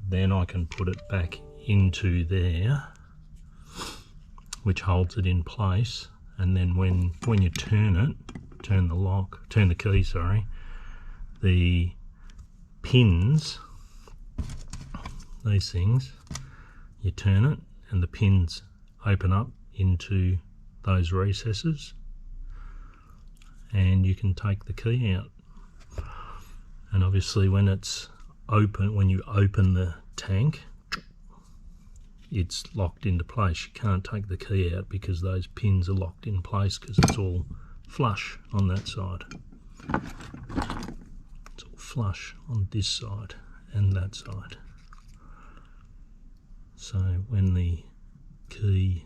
Then I can put it back into there, which holds it in place. And then when you turn the key, sorry, the pins, these things, you turn it and the pins open up into those recesses, and you can take the key out. And obviously when it's open, when you open the tank, it's locked into place. You can't take the key out because those pins are locked in place because it's all flush on that side. It's all flush on this side and that side. So when the key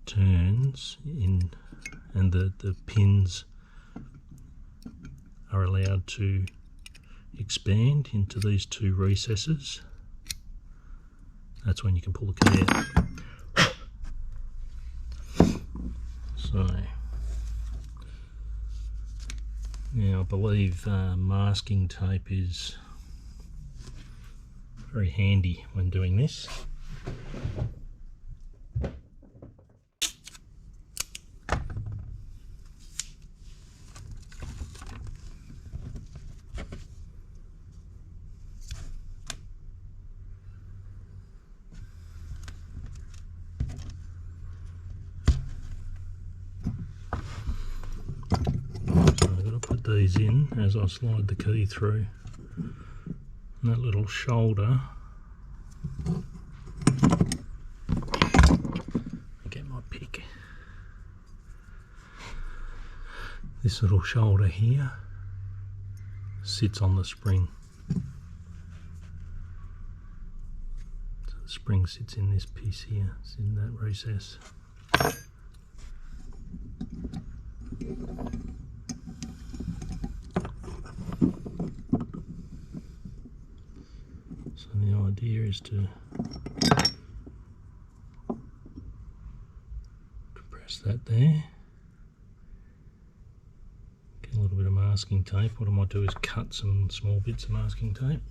turns in and the pins are allowed to expand into these 2 recesses, that's when you can pull the key out. So now I believe masking tape is very handy when doing this. These in as I slide the key through, and that little shoulder, get my pick, this little shoulder here sits on the spring, so the spring sits in this piece here, it's in that recess. So the idea is to compress that there, get a little bit of masking tape. What I might do is cut some small bits of masking tape.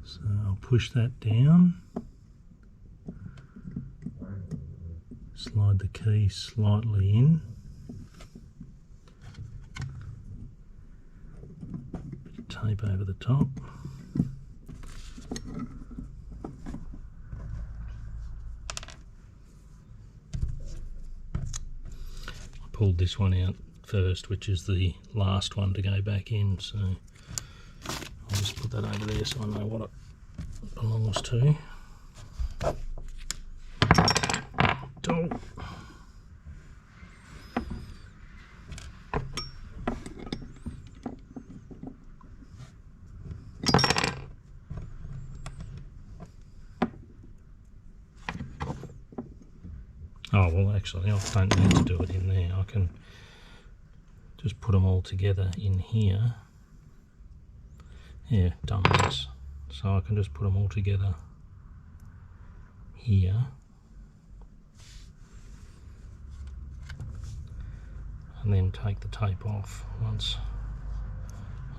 So I'll push that down, slide the key slightly in, bit of tape over the top. I pulled this one out first, which is the last one to go back in, so I'll just put that over there so I know what it belongs to. Oh, well, actually, I don't need to do it in there. I can just put them all together in here. Yeah, done this. So I can just put them all together here. And then take the tape off once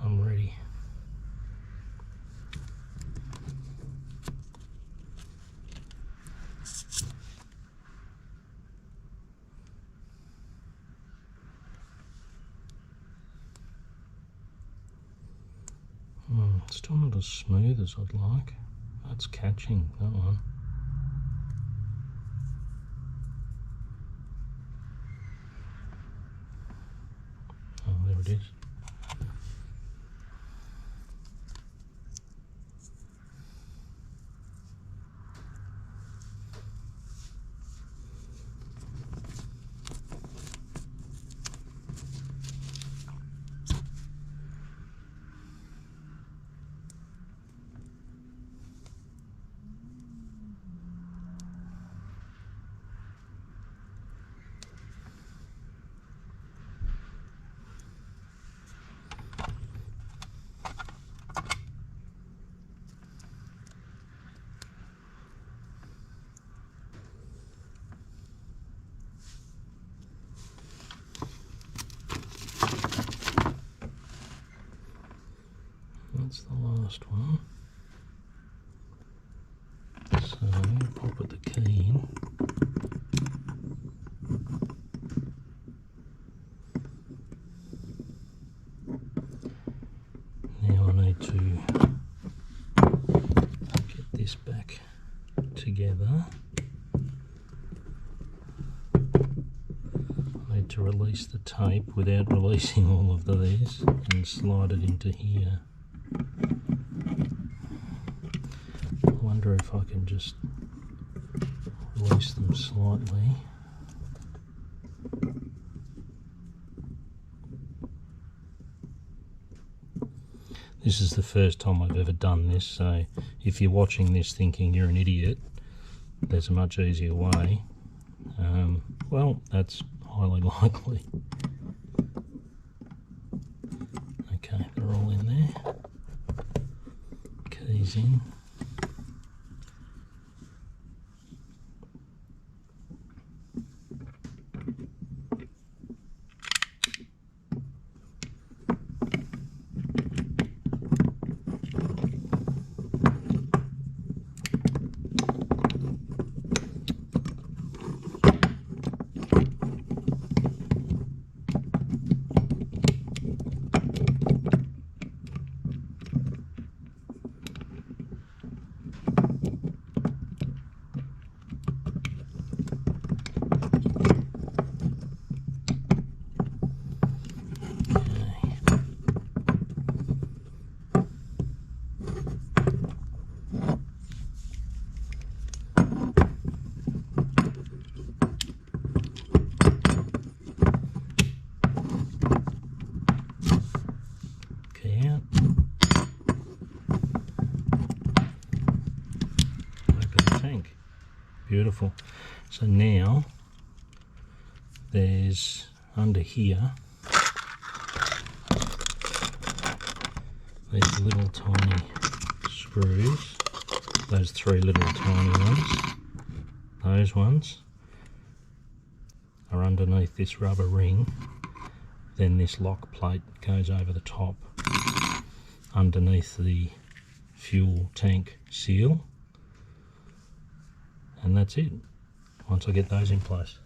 I'm ready. Still not as smooth as I'd like. That's catching, that one. Oh, there it is. That's the last one. So I'll put the key in. Now I need to get this back together. I need to release the tape without releasing all of these and slide it into here. I wonder if I can just release them slightly. This is the first time I've ever done this, so if you're watching this thinking you're an idiot, there's a much easier way. Well, that's highly likely. Okay, they're all in there. Keys in. Beautiful. So now there's under here these little tiny screws, those three little tiny ones. Those ones are underneath this rubber ring. Then this lock plate goes over the top underneath the fuel tank seal. And that's it, once I get those in place.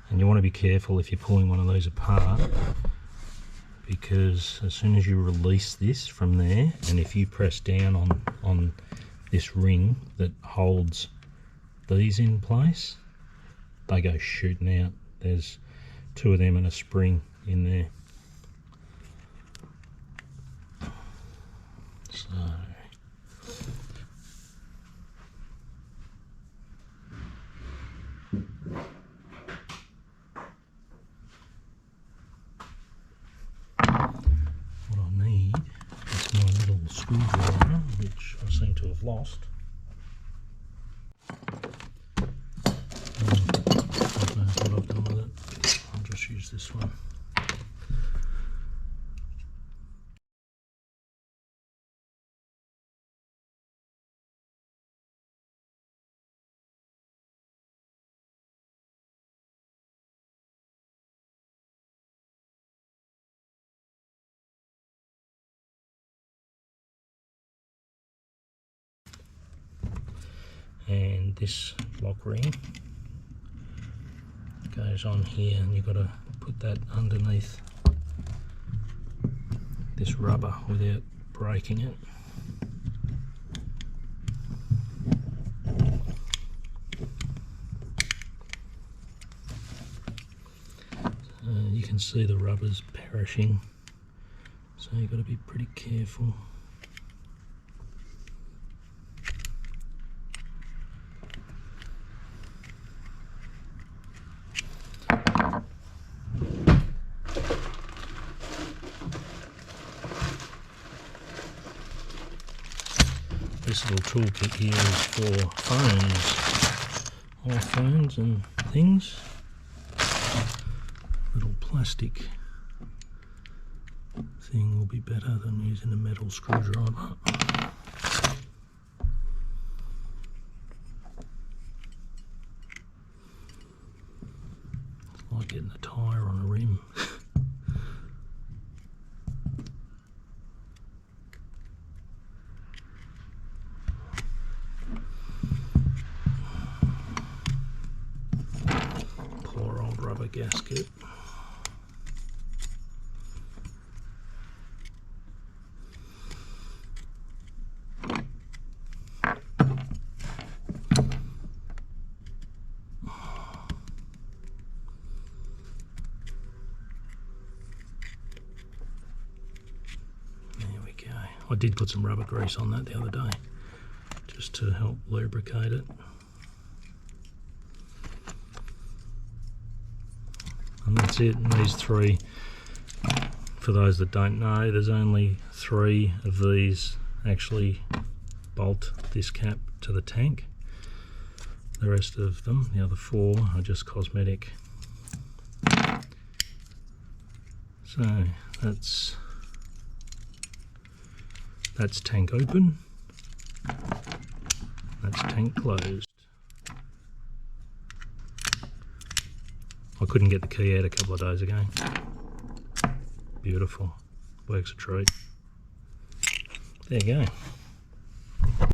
And you want to be careful if you're pulling one of these apart, because as soon as you release this from there, and if you press down on this ring that holds these in place, they go shooting out. There's two of them and a spring in there. So screwdriver, which I seem to have lost. God knows what I've done with it. I'll just use this one. And this lock ring goes on here, and you've got to put that underneath this rubber without breaking it. You can see the rubber's perishing, so you've got to be pretty careful. This little toolkit here is for phones, iPhones and things. Little plastic thing will be better than using a metal screwdriver. It's like getting a tyre on a rim. Poor old rubber gasket. I did put some rubber grease on that the other day, just to help lubricate it. And that's it. And these three, for those that don't know, there's only 3 of these actually bolt this cap to the tank. The rest of them, the other 4, are just cosmetic. So that's tank open, that's tank closed. I couldn't get the key out a couple of days ago. Beautiful, works a treat. There you go.